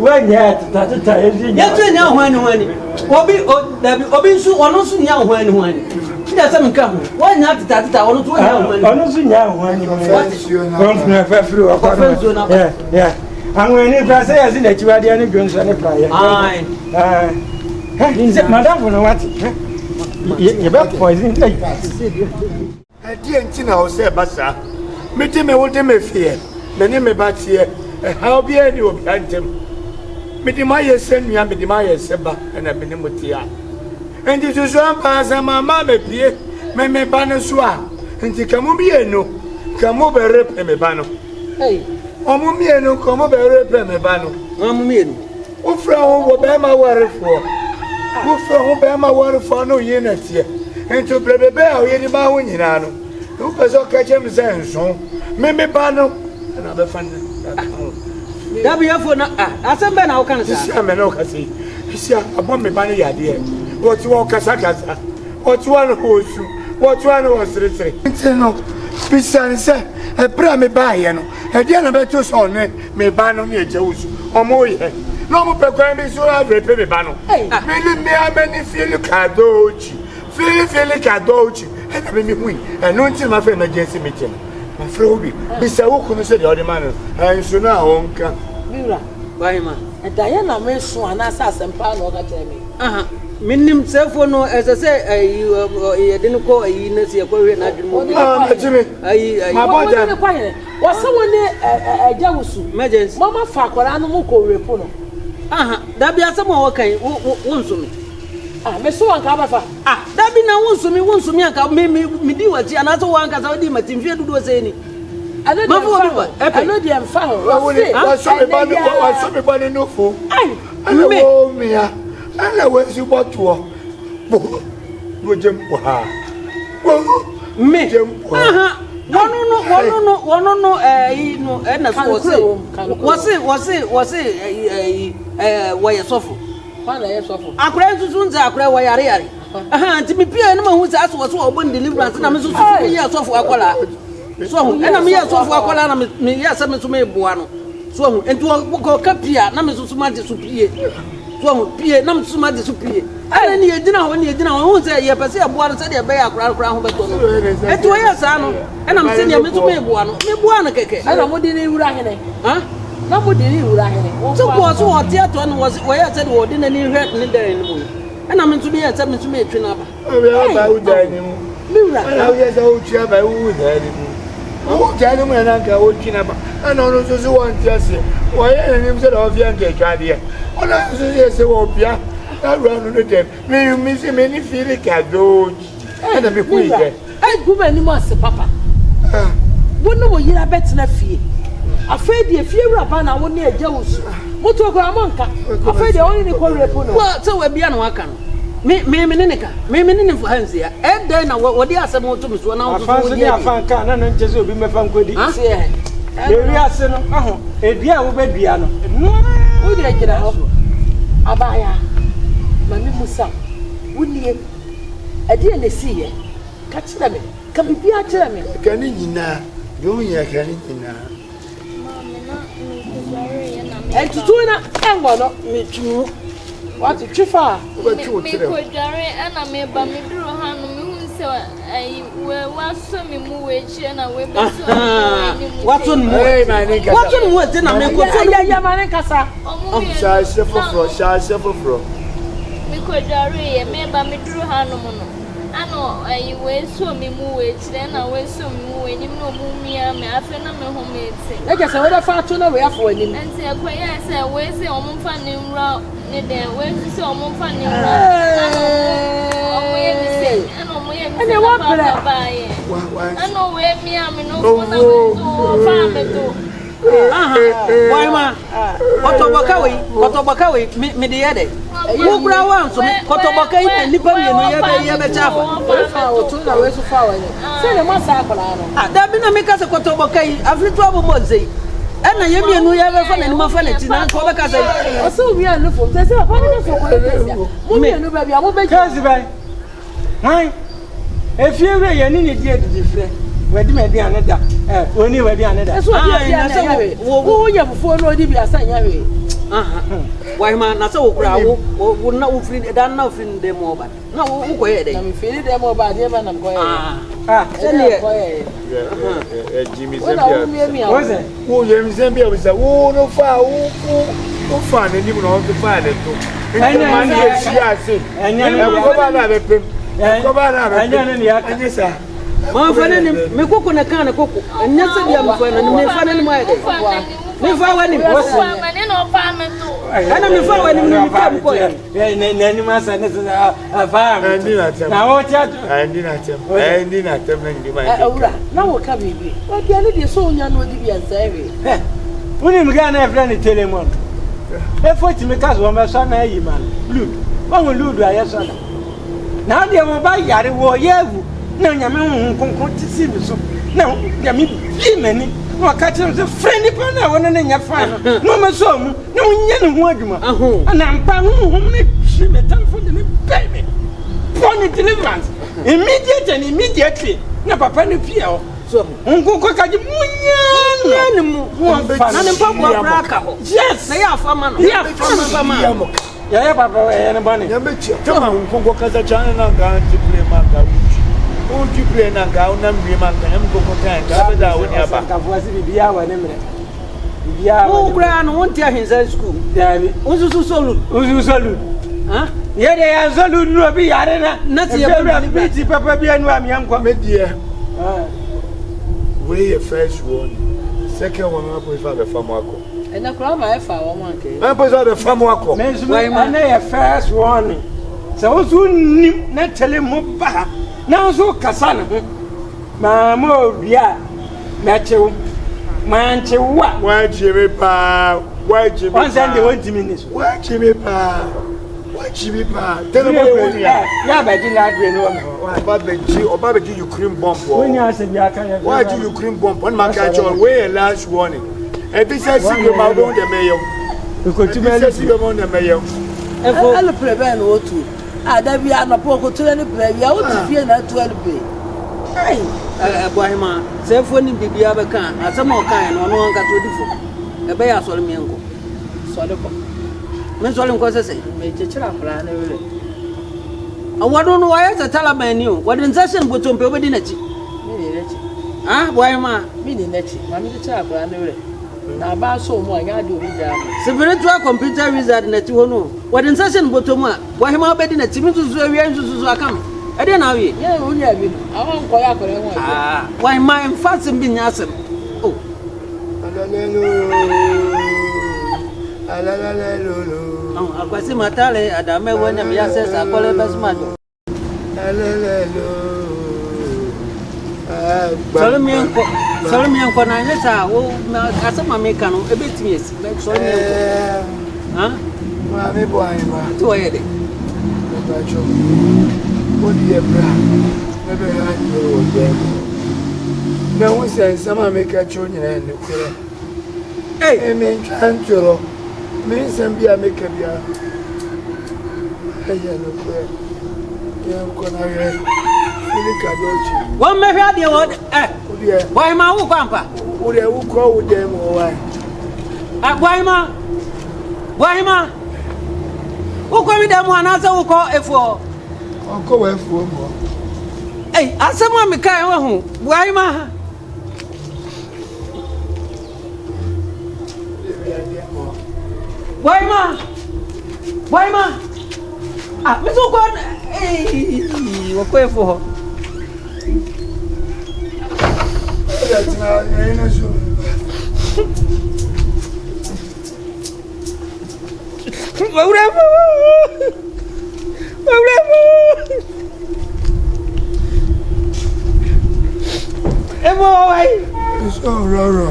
when you had to tell you. Yes, when Obisu or no soon young when. Doesn't come. Why not that I want to know? I'm going to say, as in that you are the only guns on the fire. Madame, what? You're about poison. I didn't know, say, Bassa. Meet me, what they may fear. many me bat here. How be any of Anthem? Medimaya send me a Medimaya Seba and a Benimutia. And it is one pass and my mamma dear, me banasua, and the Camubiano, come over rep me bano. Hey, Omumiano, come over rep me bano. Mamma, Ufra will bear my water for. Ufra will bear my water for no unit here. And to play the bell, you know, when you know. Who was all catch him saying so? Maybe bano, another fun. that be for I said, Ben, how can I say? I'm an okasi. You see, upon me bunny idea. What you want, Casacasa? What one who's what one was 3 no, besides, a prime buy, and a dinner better son, me ban me a Jews, or more. No more programming, so I've repay me bano. Many feel cadoci, feel cadoci, and I mean, win, and no until my friend against meeting. My Froby, Mr. Wokan said the other man, and so now on come. Mira, Why, man? and Diana made swan assassin and pound tell me. Minim cell phone, as I say, you didn't call a Eunice, a Korean. Jimmy, my boy, quiet. Was someone there a Jawsu? Imagine, Mamma Fakor animal call Repono. That be a some more kind, won't to me. Miss Swan Cabafa. That be now won't to me, and come me do what another one can already my team to do as any. I know the I'm found. What's somebody no fool? I know me. I know where you bought to. Would you me? No, and was it, why a sofa? I cried to soon, I cried why I are. To be peer, and who's asked was open deliverance, and I'm so years of Aquala. So, and I'm years of Aquala, me, yes, I'm to me, Buano. So, and to go Capia, Namas to Mati Superior. So, Pierre, Nam to Mati Superior. I need dinner when you dinner, won't say, yeah, but say a boy said a bear crown, and to a son, and I'm sending you to me, Buana cake. I don't want any Urahene, huh? Nobody knew Urahene. So, was what theatre was where I said, what didn't any red in there in the moon. And I'm to be at 7 to me a train up. Yes, old chap, I would have him. Oh, gentlemen, Uncle, walking up. And also one just why any sort of young idea. Oh, no, yes, Opia. I run on the day. May you miss him any feeling cadeau? And I'm a queen. I go any master, Papa. What no you are better than fear. Afraid if you're a man, I won't near Jones. What to Gramonka? Afraid the only call Repono. Well, so we'll be on Wakan. Me, Minica, for hands here. And then what they are some more to me. So now, I found Canaan and Jesu be my fan good. There we are, son. A dear will be piano. Who did I get out? Abaya, Mammy Musa, wouldn't you? I didn't see it. Catch them. Can be a German. Can you now? Doing a can and to do it, and one of me too. What a chifa? And I may buy me through a hand. So I will swim in Muwich and I will be what's on what's on what? Then I make Yamanacasa. Shall suffer from. Me could diary and may buy me through Hanuman. I know I will swim in Muwich, then I will swim when you know me. I feel I'm a homemade. I guess I would have found to know where for him. And say, I say, where's the woman finding route? Where's the woman finding route? And they want to buy it. I know where me am in no farm. Why, ma? Kotobakawi, me the other. Who grow on so Kotobaka and Nippon, you have a chapel. Send a massacre. That be no make us a Kotobaka, after trouble Mosey. And I am you ever find any more fun at Kobaka. So we are looking. There's a I will make why? If you really need to get different, where do you another? Only where the another. That's what you have before no DB assign. Why, man, not so crowd would not free than nothing them over. No, where I'm feeling them over, and I'm going. Jimmy Zambia. William Zambia was a wound of fun and even on the fire. And Ma fana ni me koko na kana koko. Anya se dia me fana ni me fana ni mai de. Me fa wani me wose. Ma ne no pa me to. Ana me fa wani me kam ko. Na ni ma sa ne fa me. Na wo tia. Ndi na tem ndi mai. Awura, na wo ka bibi. O dia ne de so onya no di bi ansawe. Woni mi ga na friend Telemon. E foti me kazo ma so na yi man. Lud. Wo lud aye so na. Na de mo ba yare wo yewu. Na nyame hu konkon ti si bi so. Na nyame bi mani. No ka tell the friend pa na wona na nya fa no. No ma so mu. Na unya ne ho adwuma. Ana mpa hu me shi me tan for the baby. Pony deliverance. Immediately. Na papa ne pia o. So, unko ka ji munya mu. Na ne mpa kwa braka ho. Yes. Na ya fa ma no. Ya fa ma. Ya papa we ne bani. Ya mechi. Tama unko kaza chana na ga play manga. Unti play na ga una mbi manga. Mko ka ga be da woni aba. Ka fuasi bibia wa ne mre. Bibia wa. Wo kra no wonti ahinsa school. Ya bi. Unsusu solu. Ha? Ye de ya solu no bi yare na. Na ti ya bi ti papa bi anu am yankwa. Media. We your first one. Second one na po ifa be famu ako. Na kura ma e fa wo man ke. Na po ifa be famu ako. Why na your first one. So so nim na tele mo ba. Na so kasa na ho. Ma mo bia. Na chewo. Ma nchewa. Wa chebe pa. Wa chebe. One Sunday 20 minutes. Wa chebe pa. Wa chebe pa. Tell me what you are. Ya ba di la dwe no. Oba beji Ukraine bomb. When you say bia kan ya. Why do Ukraine bomb? One man catch on way last warning. And this is the about on the mayor. Ko ti me This is the on the mayor. Ele preben wo tu. Ada bia na po ko tu ne preben wo ti fie na 12 be. Ai, Bohima, say phone bibia be kan, asema o kan no no nka to difo. E be ya sori mi enko. sori ko. Me sori nko sese. Me chechira akra na wele. Awado no waya za Taliban ni o. Wadin session botompe obedi na chi. Me ni nachi. Ah, Bohima. Me ni nachi. Ma me chechira akra na wele. Na ba so mu anya de obi ja. Spiritual computer wizard na ti hono. Wadin session botomu a Bohima obedi na ti mi susu awia susu akam. E dey na wi. Ye unya bi no. Awon ko ya kore won. Ah, why my fasting bi nyasem. Oh. Alalelo. Akwasi matale adame wona me yasesa akole besmajo. Alalelo. Solo mi enko na nyesa wo asema me ka no ebetimi esi. Solo mi enko. Ha? Ma me Bohima. To yede. Bacho. Odi ebra. Ebe ha ni o de. Na won se sama me ka cho nyina ne kure. Hey, me chantoro. Me sambia me ka bia. Aya no kure. Ya ko na ye. Ni ka dochi. one me hwa de wo Odi e. Bohima wo kwampa. Odi e wo ko wo de mo wa. Ah, Bohima. Wo ko mi dem ana se wo ko efo. Onko we fu mo. Hey, asema me kai wo hu. Bohima. Bohima. Ah, me so ko wo ko efo. That's not any so. It's on Roro,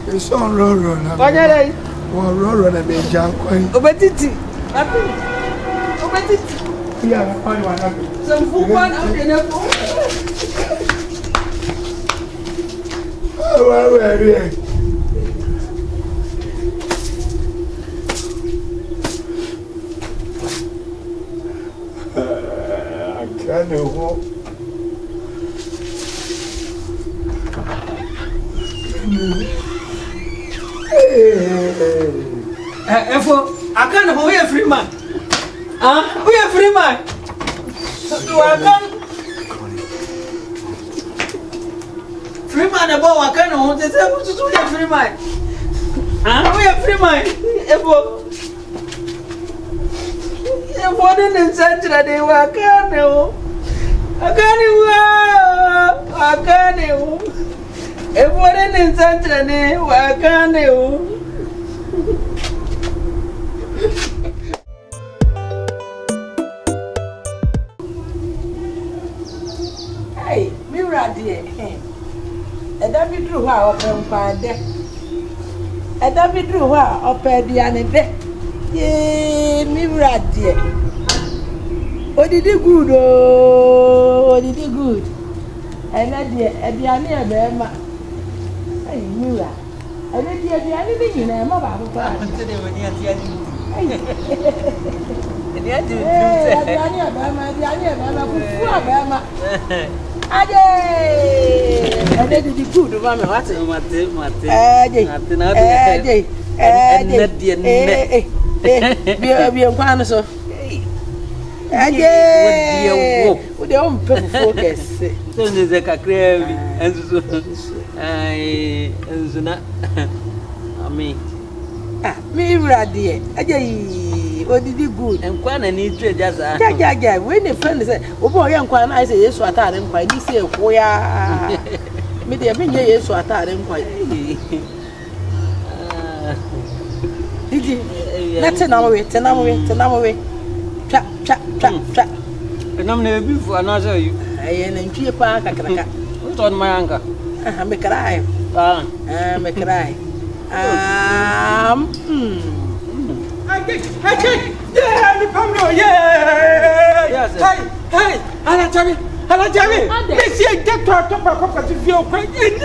it's on Roro. Well, Roro, and be Jack. Obetiti. Yeah, I Some food one out in a phone. Oh, well, I can't walk. Efo, I can't hold a free man. Ah, we are free man. So I can't. Free man above, I can't hold it. We are free man. Ah, we are free man. Efo. Efo didn't send to the day where I can't. I can't. Wakane. Everyone in Santane, Wakane. Hey, Mira dear. And that be true how open find there. And that be true how open the anime. Yea, Mira dear. Oh, did you good? Oh, did you good? And that dear, and the anime. Hey, Mira. And then the anime, you know, Mama. Mira dear, what did you good? And Quan and eat just when the friend said, oh boy, young Quan, I say yes, what I didn't quite say, oh yeah, maybe I mean, yes, what I didn't quite. Did you? Let's an hour, 10 hours, trap. And I'm never before another you. I am in Chia Park, I can What's on my uncle? I make a cry. Make a cry. Hey, Alatiawe, this year get to talk about if you're pregnant.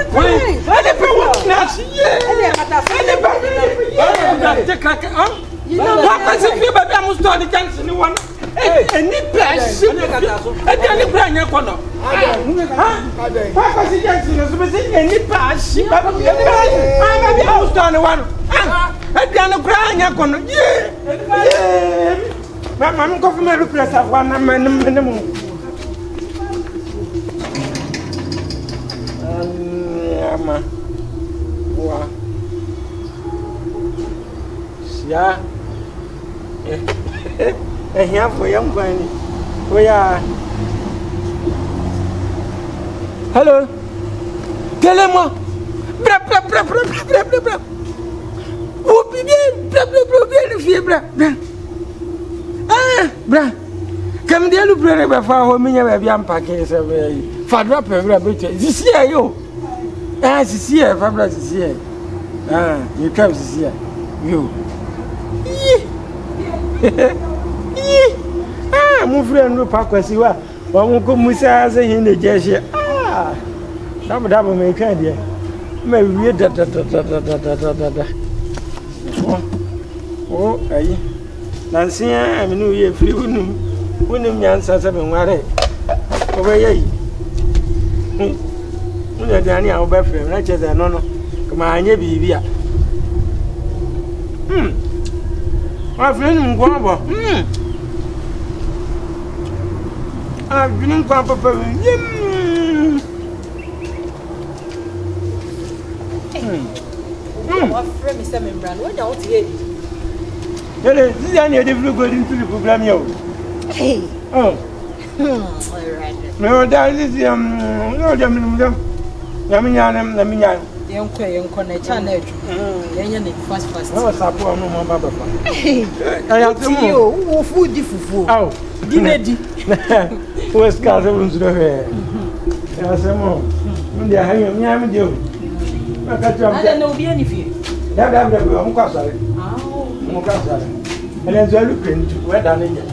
You know what happens if you but I must start the chance in one. And nip pass, and then brand your corner. Papa is and nip pass, I'm a house on the one. And then a brand your corner. Yeah, I'm going to replace one minimum. Yeah. Here for young Granny. We are. Hello. Telemo. Bra. Who be bra. Ah, bra. Come there, look, brother, for home. Me have young packets of Fadra Pebra. This year, you. Ah, this year, Fabra, this year. Ah, you come this year. You. Ah, my friend, no Pakwasiwa. One go Musa in the Jessie. Ah, double make idea. May read that. Oh, aye. Nancy, I'm new year free. When you answer 7 worry. Over ye. When you're Danny, I'll be free. Not just a no. Come on, ye be. My friend, Guava. I've been in Papa. What friend is Sam Brand? What don't you? This is any different going into the program. Hey. Oh, no, that is no, Yamian. Young Quay, channel. First. No, support no more, Baba. I have to you. Food different. Oh, Dinedy. Who is Carson to the hair? There some more. They are hanging Yam Joe. I don't know any fear. That I'm Castle. Oh, Castle. And then they're looking to where down in it.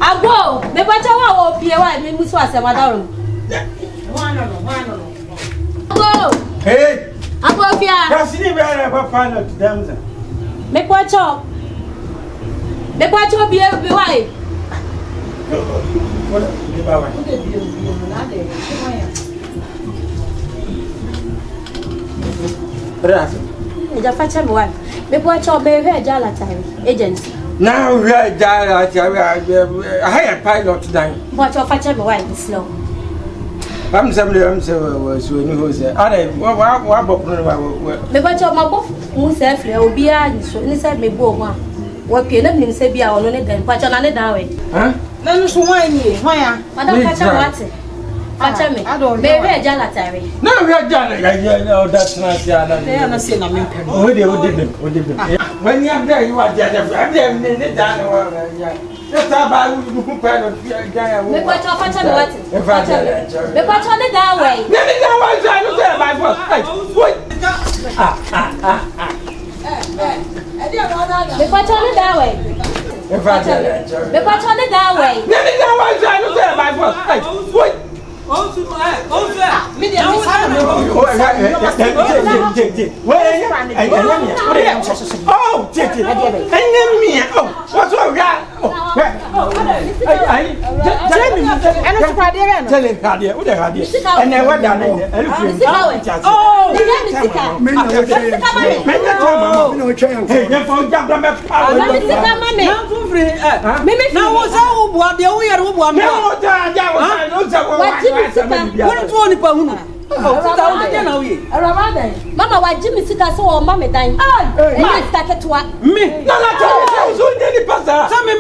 Ago, me bacha wa opie wa me musu asema dawo. Ago. Hey. Ago fia. Kasi ni bia na final to them. Me bacha. Me bacha bi wai. Wala, di ba wa. Brasa. Ja facha me wai. Me bacha be he jala time agency. Now we are Alatiawe a higher pilot then. Bacha facha me wai slow. I'm was when you was there. I what me bacha mabo mu se fre obi a ni se me bo ho a. Wo pie na nim se bia ono ne dan bacha na ne dan we. Huh? Na no so wan ni, wan ya. Madam facha wate. Facha me. Me he jala time. Now we are done. That's not Ya na say na me pem. Oh, they would them. When you are there, you are there. I'm there. Just about who pilot. Me bacha facha me wate. Me bacha ne dan we. Me bacha ne dan we. Me bacha ne dan we. Mama wa Jimmy sika so o mama dan. Eh sika ketwa. Me. No tell me so dey pass. So me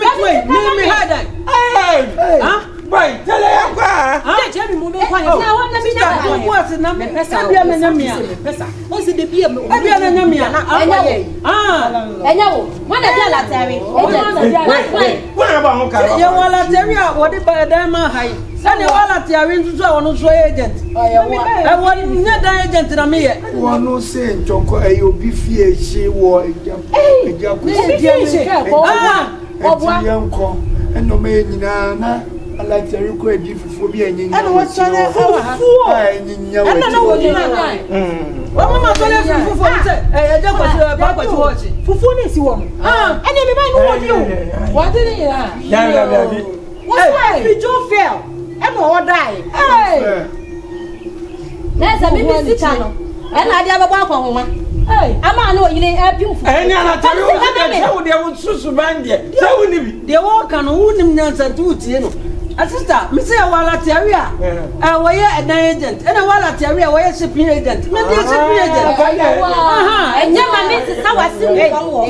hadan. Huh? Boy, tell her kwa. Ah, tell me mo me kwa. Na wa na mi na do ko ase na me pesa. Bia me nyamia. Pesa. O se de bia me. Bia na nyamia na. Enya wo. Wana dia la tari. Wana ba ho ka. Ye wala tari a wo de ba dan ma hai. Sani wala Alatiawe ntutu a wono so agent. E wo nye dan agent na me ye. Wono se nchoko obi fie hye wo eja ko. Obwa. Yanko eno me nyina na Alatiawe ko edi fufu bi enyinya. Eno wo chane ha. Enyinya wo. Eno na wo nyina. Wo mama tole fufu se eja ko se ba ko ti wo chi. Fufu ni si wo. Ene me ba ni wo di o. Wo di ni ya. Ya. What's why? If you fail. Eno wo die. Na sa me sika no. Ena ade ababa akwa homa. Ama na oyile apim fu. Eni Alatiawe wo de wo susu bande. Se wo ni bi. De wo ka no wonim nyansa tuutie no. Sister, me say Alatiawe a wo ye edan agent. Ena Alatiawe a wo ye shipping agent. Me be shipping agent. Enye ma me sisa wasim fa wo.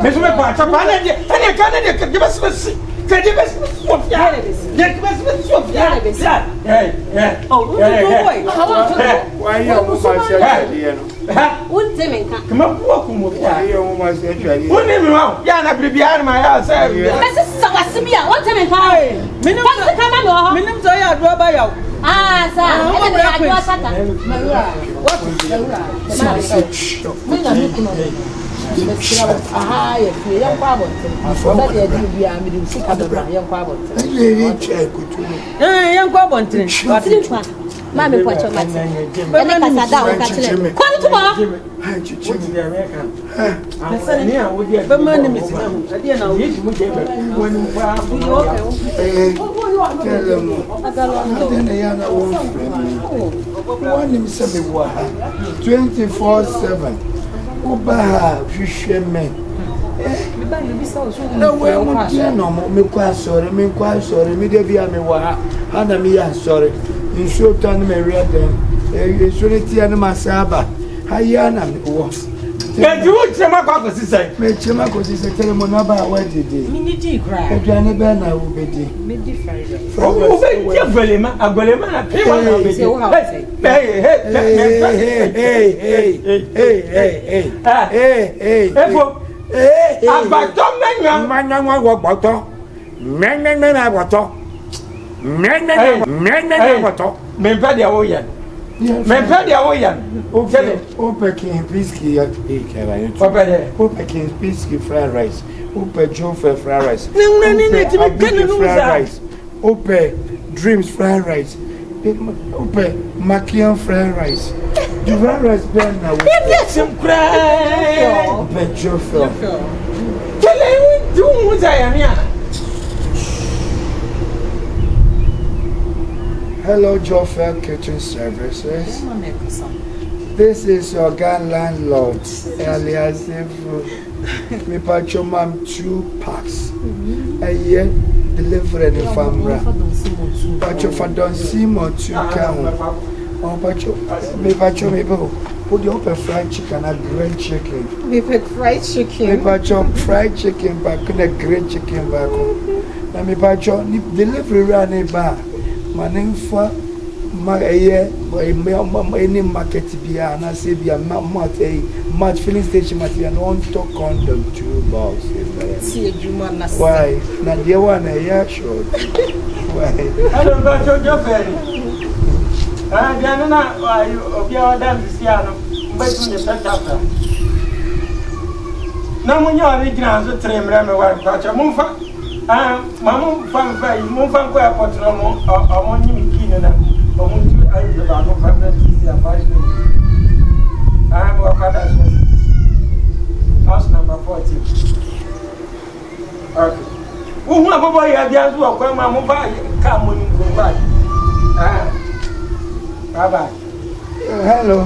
Me so me pa chapa na de. Eni ka na de ke be se. Kedi be Sofia. Ye be Sofia. Oh, boy. Why you mo ma se atwale no? Unte menka. Kama ku mo Why ya. you mo ma se atwale? Woni mi wa. Ya na bibia ma ya say. Me sisa wasim ya. Unte menka. Minim Pasi kama me ho. minim so ya do ba yaw. Sa. Ene me adu asata. Me na me kuno. Aha, ye fie yan kwa bonte. Oba de adi bia me de sika do bra yan kwa bonte. Ye che kutu. Yan kwa bonte. Watiri twa. Ma me pocho mate. Ene kasa da o ka chile. Kwani to ba? Ha chichi. Ni a wo di. Ba ma ni mi sina mu. Ade na wo. Yi mu je be. Woni pa. Telemo. Ade ya na wo frame. Wani mi se me wa 24/7. Oba hwehwe me. Na we mo tie no me kwa sore me de bia me wa ha na me ya sore. Nso tan me reden. So ne tie na masaba. Ha ya na me wo. Ke wo chema kwa ko sisai. Me chema ko sisai Telemo na ba wa dede. Me ni di kra. Aduane be na wo bedi. Me di friday. Wo be ti agolema na pe wa na be. Hey. Abato menwa. Manyanwa wo gboto. Men abato. Men abato. Me mpa dia wo ye. pɛ deɛ woyɛ Open king biscuit open king biscuit fried rice. Open Joe fried rice. Fried rice. Open dreams fried rice. Open makian fried rice. The fried rice burn now. Some cry. Open Joe. Tell him do what I am here. Hello, Joffrey Kitchen Services. This is your gun landlord, Alatiawe. Me pacho mam 2 packs. A year delivered in Famra. Pacho for don simo 2 can. Oh, pacho, me pacho me bo. Put the open fried chicken and grilled chicken. Me fried chicken. Me pacho fried chicken back and a grilled chicken back. Na me pacho delivery run a bar. Maning for my any market bia na say bia mat filling station material no talk condom 2 balls. Why? Na the one here short. Why? I don't know your friend. Diana, why you obia dance piano? But you set up. Na mo nya original so tremra me wa kwacha mo fa mama fan fa mo fa ko airport no mo o nyi mi kini na o mo tu ayi do ba no fa na ti a five no mo ka da so house number 14 okay wo hu abobo ya dia so o kwa ma mo fa ka mo ni ko ba bye. Hello.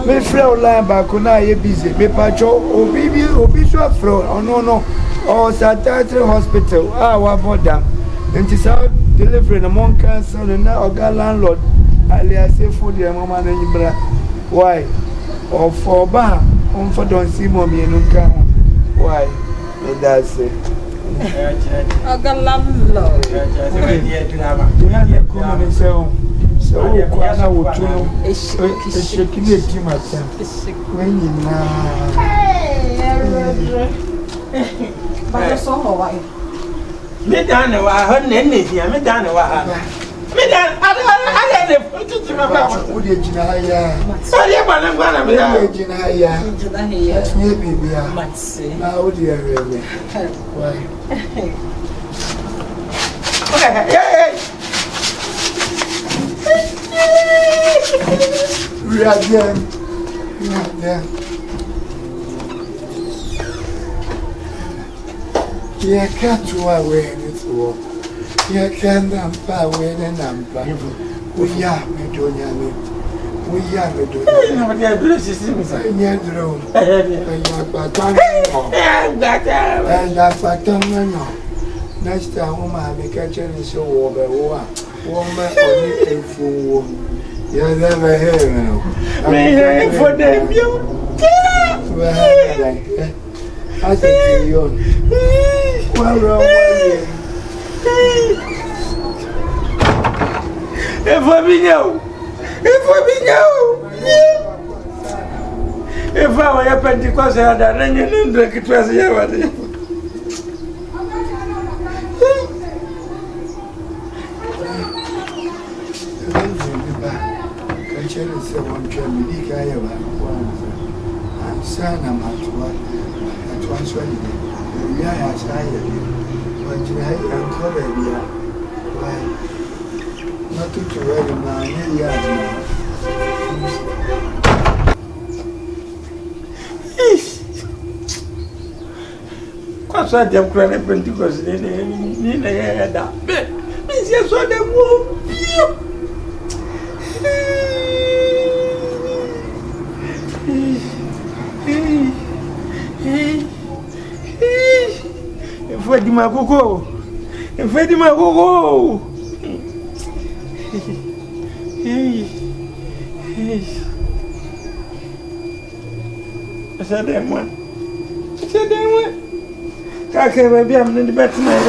Me friend line back na ye busy. Me pacho obi so friend. Oh no. Oh, Saturday hospital. Wa boda. Nti sa delivery na mon cancer na oga landlord Alatiawe food ya mama na nyibra. Why? Or for ba on for don see mom ye no ka. Why? That's it. Oga landlord. Yeah, come and say so kwana wotuno eshekine timata wenyi na Ba so ho wa me dan wa ha nne dia me dan wa ha me dan ada ne futu ma ba wo de jina ya sari ba na gwa na me dan jina ya ye bibia matse na wo de rele why hey Reagan. Yeah, can't do away with war. Yeah, can't number when a number. We are Medonia. We are Medonia. And that's a tongue. Next time, woman, make a change so over war. Woman, only fool. You never hear me. For them, you. I think you're well, if I were a Pentecost, I had an onion drink it was here. Sana matwa atwanswali ya ya saya but you have uncovered ya why not to wear na ya kwa so dem kura na Pentecost ni na ya da me se so dem wo bio Foi de magogo. Foi de magogo. Essa demora. Kaka baby am in the bed tonight.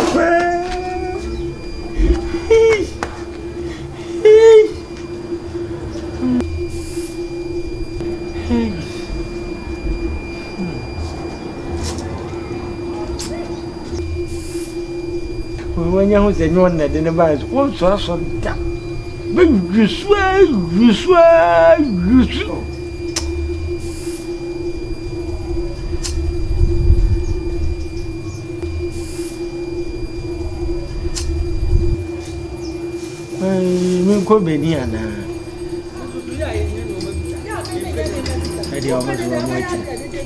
When you was a one that in the bars, one so da. Ko be ni ana edi o mo ti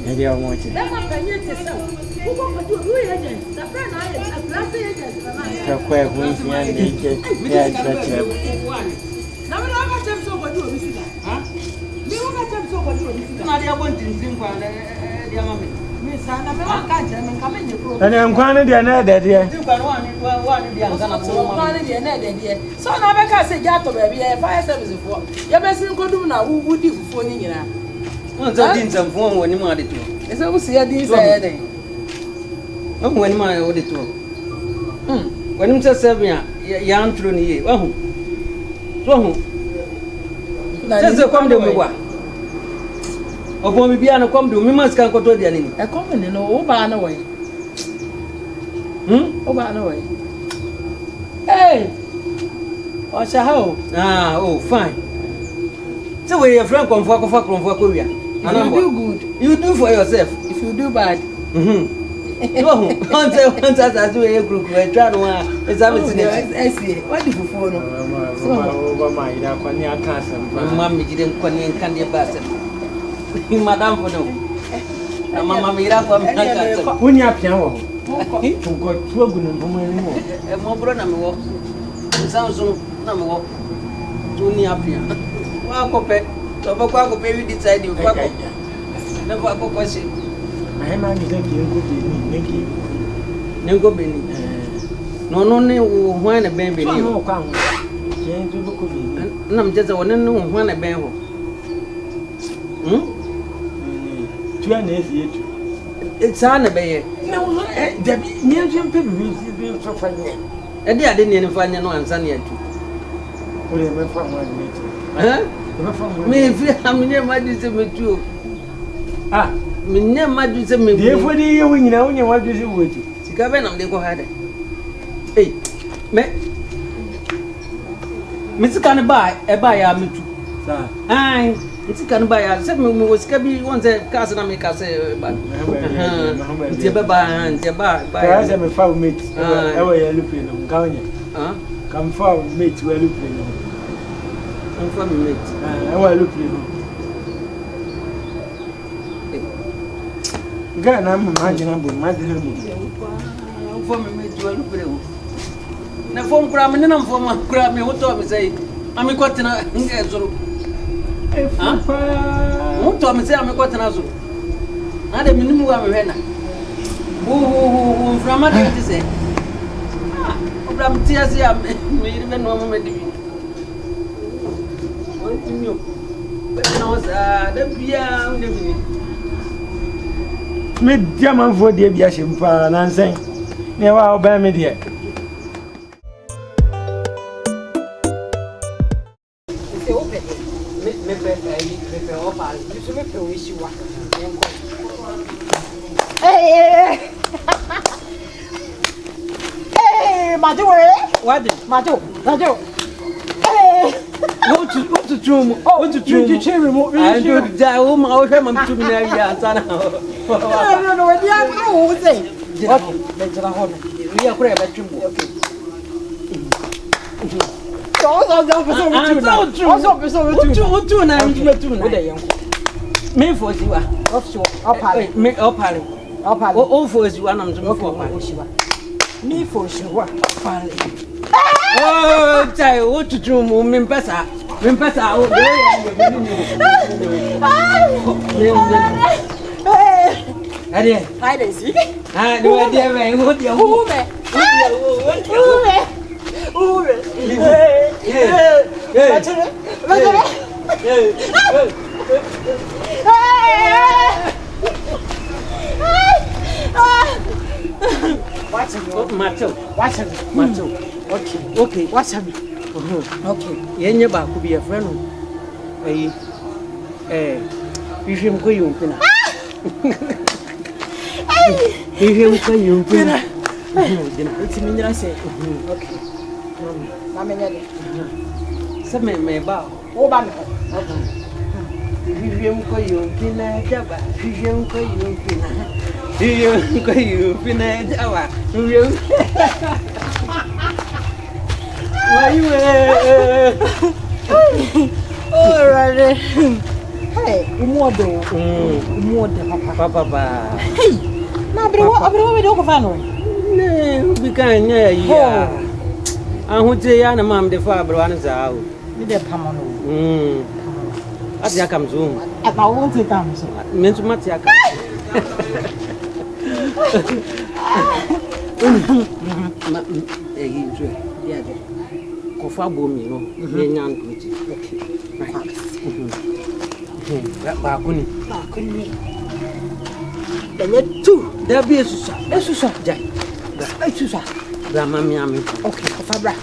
edi o mo ti ta kwa ko ni ya ni ke ya cha na me na ka tem so ko di obi sika ha me wo ka tem so ko di obi sika na dia bon tin kwa na dia mama me sa na me wa ka je me ka me ni pro ana nkwan ne dia na da dia tin kwa wa ni dia ngana pro kwa ni dia na da dia so na be ka se ja to ba bi e fire service fo ya be sin ko dum na wu di fufuo ni nyina on za din zamfo woni ma de to ese wo se ya din sa ya den on woni ma o de to woni mse sebia ya antro ni ye wahu so hu na se kom de mwa obo mi bia no kom de mi mas kan ko to dia ni e kom ni no wo ba na wo wo ba na wo hey o sha ho oh fine so we your friend come for ko wia if you do good you do for yourself if you do bad no once as do e group we try no e service ni I see what the fufu no so ma ida kwa ni aka asem mama mi gide kwa ni kan de ba asem madam for no mama mi ira kwa mi aka asem woni apia wo ko tuagu no bomo ni wo e mo bro na mi wo Samsung na mi wo tu ni apia wa ko pe to ba kwa ko pe we decide you kwa ko na kwa ko kwesi na ma mi de ki ngo be ni nengo be ni no ne wo hwan na ben be ni no kwa ho je ndu ko be ni na mjeza wona ne wo hwan na ben ho tu ana ezi etu it's ana be ye na wo da bi ni nje mpe bi so fa ni e de ade ni fa nya no ansa ne atu o le me fa ho ni ti me fi amne ma di se metu minne ma di se me de fo di ye wo nyina wo nya wa di se wo etu sika be na mde ko hada me sika ne ba e ba ya metu sa ai sika ne ba ya se me wo sika bi won se kase na me kase ba nti ba ya se me fa wo mate e wo ya lupe no nka wonya kam fa wo mate wo lupe no fa me mate e wo lupe no ga na mo ma jina bo ma dina bo fa me mate wo lupe no na fom kura me na fom kura me woto me sei ami kwatina nge zuru woto me sei ami kwatina zuru na de minimu wa me hena frama de ti sei obram ti asia me yiri me no mo me dibi ontinyo na osa da bia ne bi me dia man fo de bia shempa na nsen ne wa oba me de Majo. What to dream? What to dream? You cherry mo. I do die. Oh my! I hear my two minutes. Sana. No. What do you say? Okay. Let's go home. We are going to dream. Okay. Me for you. Offshore. Me opale. Oh for you. I'm to me for sure. Oh, tell what to do, Mimpesa. Oh, hide and seek. I do a dear man. What you Watch him, Macho. Okay. Watch him. Okay. Yenye ba ku be a friend. If him go you pina. If him go you pina. It's me say. Okay. Mama nyade. Some may bow. Oh, man. You pina jaba, you pina. You pina jaba. Why you Oh, right. Hey, umodo. Papa. Hey, now, but what we don't find? No, we can't, yeah. I would say, I'm a mom, the father, one is out. With the Pamano. At the comes home. At my own time, so. Meant to Matiaka. Kofa bomi no yenyan kuti okay right ba kuni danye tu da bi esusa jai da esusa da mami ami okay kofa bra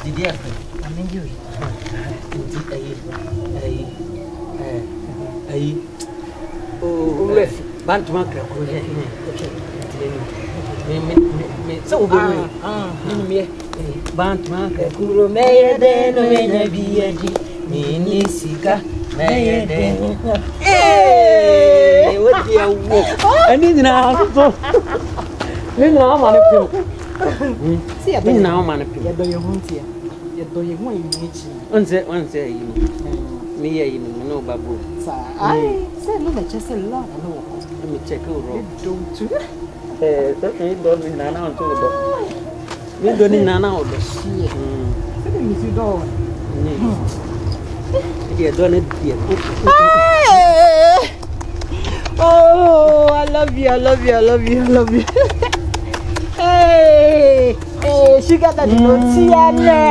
didi afa amenji ai oh bantu makra ko he okay me so bo me bantu makra kuro meyede no menya biyaji ni sika meyede what dia wo ani na so ni na ma ne pim si ya ni na ma ne pim ya do ye huntia ya do ye ho yi chi onse yi me ye yi no babo sa ai se no me chese la no me check o ro don't tu so e do ni na na on to do mi do ni na na o do se me si do ni dia do ne dia oh I love you hey sugar daddy no tiane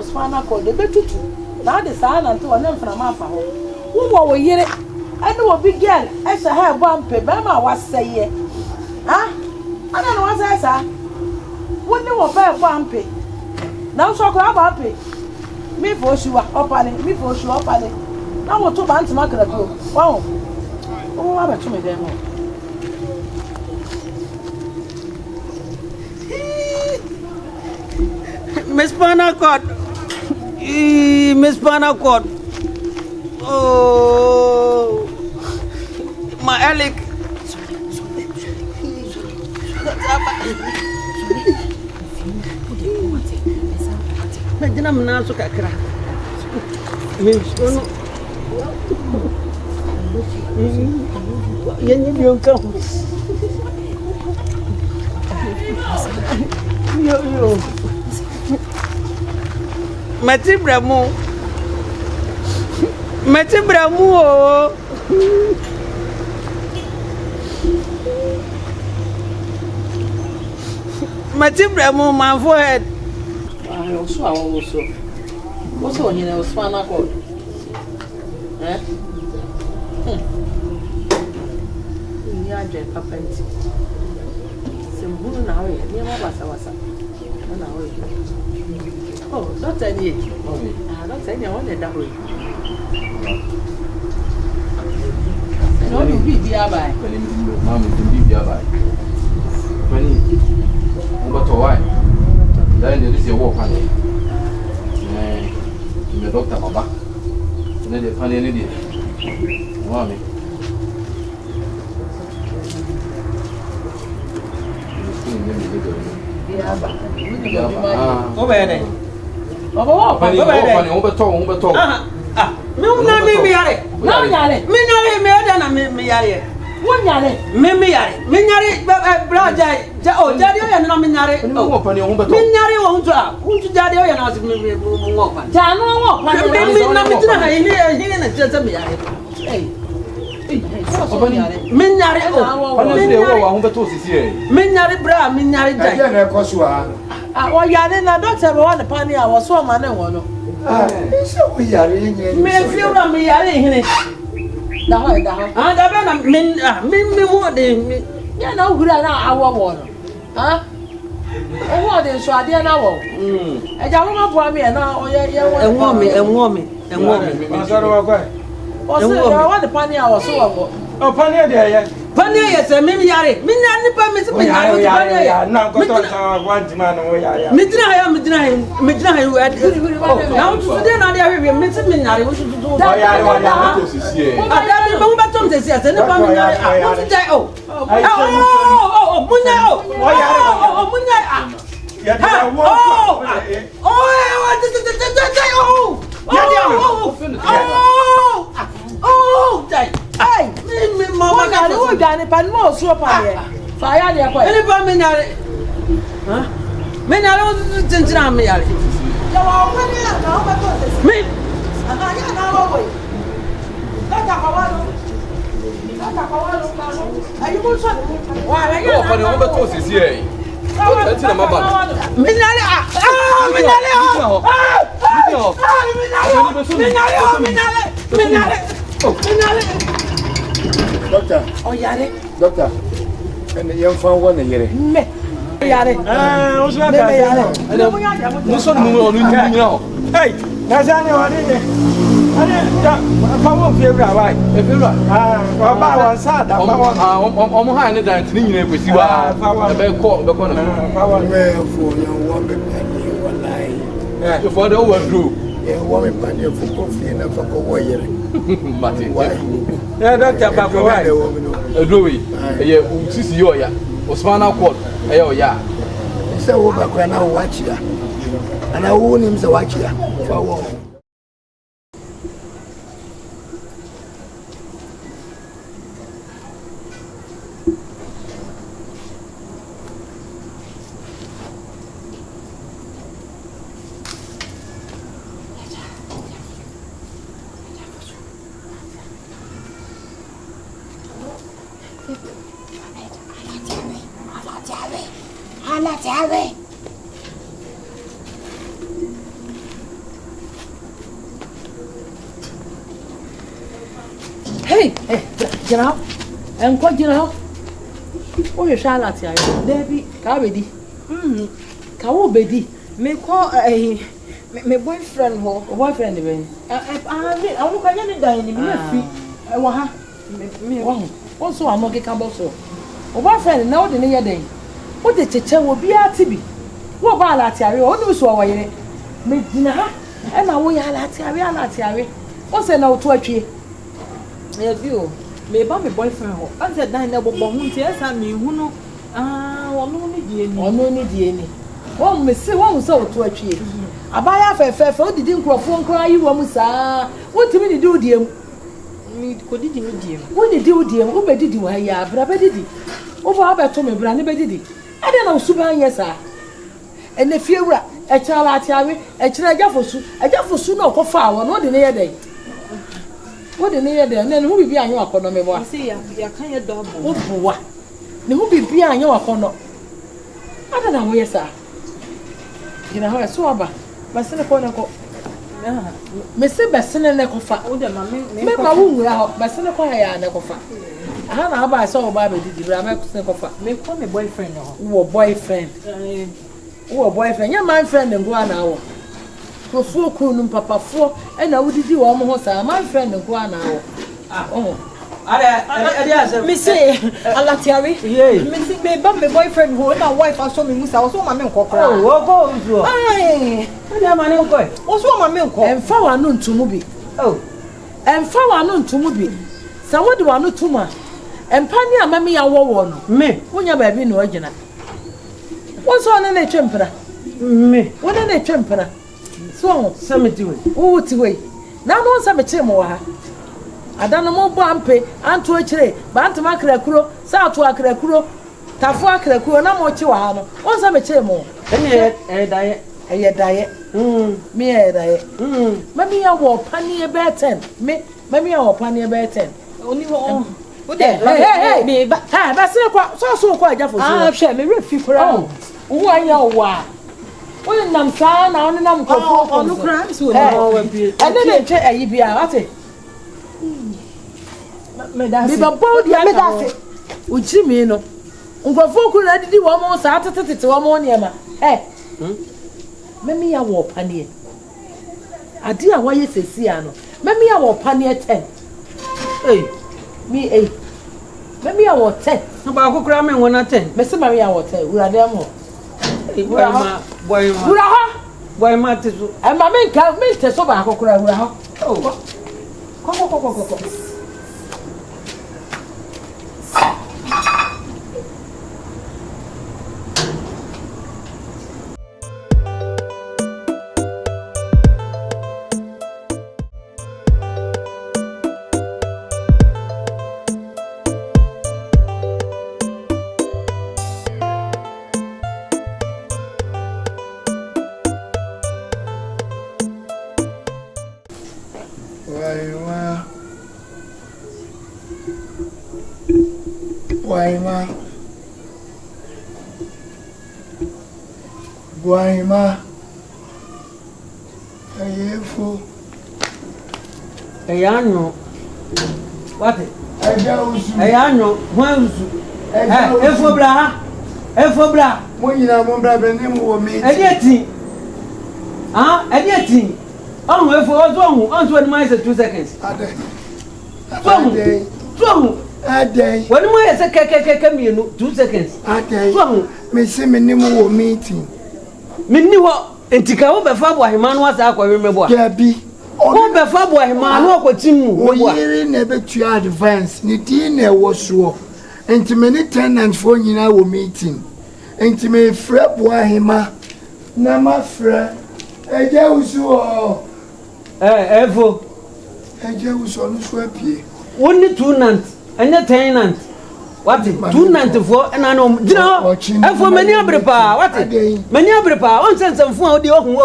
Spinal cord, the betutu. Now the silent to an infant mafa. Who will hear it? I know a big girl. I shall have one pay. Mama was saying, huh? I don't know what I said. What do you want one pay? Now, so grab pay. Me for sure up on it, me for sure up on it. Now, what two bands mark a go? Wow. Oh, I'm a to me then. Miss Panacot. Miss Panacot. Oh, my Alec. Imagine I'm not so kakra. Miss Ono. You come. Yo. Mati bramu oh. Mati bramu my forehead. I also. What's on you know spinal cord? Eh? Yeah, Jen Papa. Some who now near wasa. Oh, not any. Not any one that way. No, you be the abai. Mamma, you be the abai. But why? Then there is a walk on it. The doctor, Baba. And then they find any day. Mammy. Go ahead. Oh, yeah, na doctor, we want the panny. I was so man and one. So we are in Me feel that me are in it. Ah, da be na me mo de. Ya na ohura na awo wo no. Ha? Owo de so ade na wo. Eja wo ma bo me na oye Enwo me. Masaro wa kwa. O se ya wa de pani a wo so wo. O pani de ya. Pani ye se me yare. Me na nipa me se me yare. Pani ya. Na ko to ta wa ntima no ya. Me dina ha. Na wo so de na de ahwe me se me yare wo so so. Ya to sisi e. Ada bi mo ba tom sisi ase nipa me yare. Wo ti jai o. Munya o. Munya ah. Ya de wo. Hey, me mama ga ni wo dani pan mo so pa ye. Fa ya de ko. Ele pa me nyare. Ha? Me nyare wo tintina me yare. Ya wa ko ni na o ba to se. Me. Aha ya na wo we. La ta ka wa lo. Ayi mo so. Wa la ya. O pa ni won be to sisi e. O ti na ma ba. Me nyare ah. Me nyare ah. Doctor. Oh yare. Doctor. And the young fan one yere. Me. Yare. O so ka yare. Mo so mu onu ni o. Hey, na sa ni wa ni. Ade ja fa wo fi ewura wa. E fe ra. Wa ba wa sa da fa wa. Omo ha ni dan tini nyina kwesi wa. E be ko na. Fa wa. Where for young woman and wallahi. So for the wardrobe. Yeah, woman pan your for coffee and for go yere. Mate. Why? Ya doctor ba ko wa. Edowi. Eye sisi yo ya. Osmana court. Eye o ya. Say wo ba kwa na watch ya. And I won't him say watch ya. For wo. Alatiawe. Hey, jina. Enko jina. O ye sha Alatiawe. Debi, ka bedi. Ka wo bedi. Me ko me boyfriend ho. Boyfriend be. Awon ka nya ni dan ni me fi. E wo ha. Me wo. Won so amo ke ka bo so. O boyfriend na wo de ne ye den. Wo de cheche wo bia ti bi. Wo ba Alatiawe, o nu so wo yere. Me jina ha. E na wo ya Alatiawe. O se na o to atwie. Me bi o. Me ba me boyfriend ho. An se dan na bobo hu nti esa me hu no. Wono ni die ni. Ono ni die ni. Won me se won so o to atwie. Abaya fefefe o didi nkrofo nkra yi wo mu saa. Wo timi didi o die mu. Me ko didi mi die mu. Wo didi o die mu, wo be didi wa ya, bra be didi. Wo ba ba to me bra ne be didi. Ade na osuba anye saa. Ene fiewura e kira Alatiawe, e kira ajafosu na okofa awo no de ne ye den. Wo de ne ye den, na ne hu bibi anyo akono me bo a. Se ya kan ye double. Wo boa. Ne hu bibi anyo akono. Ade na wo ye saa. Gina ho so aba. Basene ko na ko. Me se basene ne kofa. Wo de ma Me ba wo nwura ho, basene ko ya ne kofa. Aha na aba so wo ba be didi bra me se kofa. me ko me boyfriend ho. Wo boyfriend. Wo boyfriend, ya my friend ngo ana wo. Kofu ku num papafo e na wo didi wo mo ho sa my friend ngo ana wo. Oh. Ade ase. Me say Alatiawe. Yeah. Me say me ba me boyfriend ho na wife aso me musa. So ma me nkokora. Oh, wo go uzo. Ai. Ade ma ne ko. So ma me nkok. Emfa wa no ntumu bi. Oh. Emfa wa no ntumu bi. Sa wo de wa no tuma. Empa ni amame ya wo no. Me. Wonya ba bi no agina. Wo so na twempra. Me. Wo na twempra. So Samedi we. wo ti we. Na no sa me che mo wa ha. Adano mo bo ampe anto akire ba antama akrakuro sa ato akrakuro tafo akrakuro na mo che wa ha no won sa me che mo Ene daye. eye daye me eye daye mami ya wo pani e be 10 me mami ya wo pani e be 10 Oni wo. Wo de hey me ba. ha ba se kwa so kwa ajafo so Hwe me refi kura. wo anya wa wo nam sa na on nam kofo Onu kura so Eh. no wa bi. ene ne twe ayi bia ate Me ba bold ya me da se. Uchi me no. Nkrofo ku na didi wo mo sa tetete wo mo niema. Memi ya wo panie. Ade a wo ye sesi ano. Memi ya wo panie 10. Me Memi ya wo 10. No ba ko kura me wona 10. Me se memi ya wo 10. Ura de mo. Boy ma teso. E ma me nka me teso ba ko kura ura ha. Ko. Guaima. Ayefo. Eyanyo. What? Ejausu. Eyanyo, wansu. Efo bra. Mo nyina mo bra be nim wo mi. Edieti. Edieti. Onu efo ozo onu ni mai se 2 seconds. Ade. Ade. When mai se keke mienu 2 seconds. Ade. Me se me nim wo meeting. Minni wo entika wo be fa bo ahema no asa akwa me bo a. Gabi. Wo be fa bo ahema no akotimu me bo a. Yiri na be tu advance ni di na wo so. Enti me ni tenant fo nyina wo meeting. Enti me fra bo ahema na ma fra. Eja usu o. Efo. Eja usu no so apie. Only 2 nant, anya tenant. What? 2 nant for na no. Dino. Efo mani abrepa. What? Mani abrepa. On sensemfo a odi ohun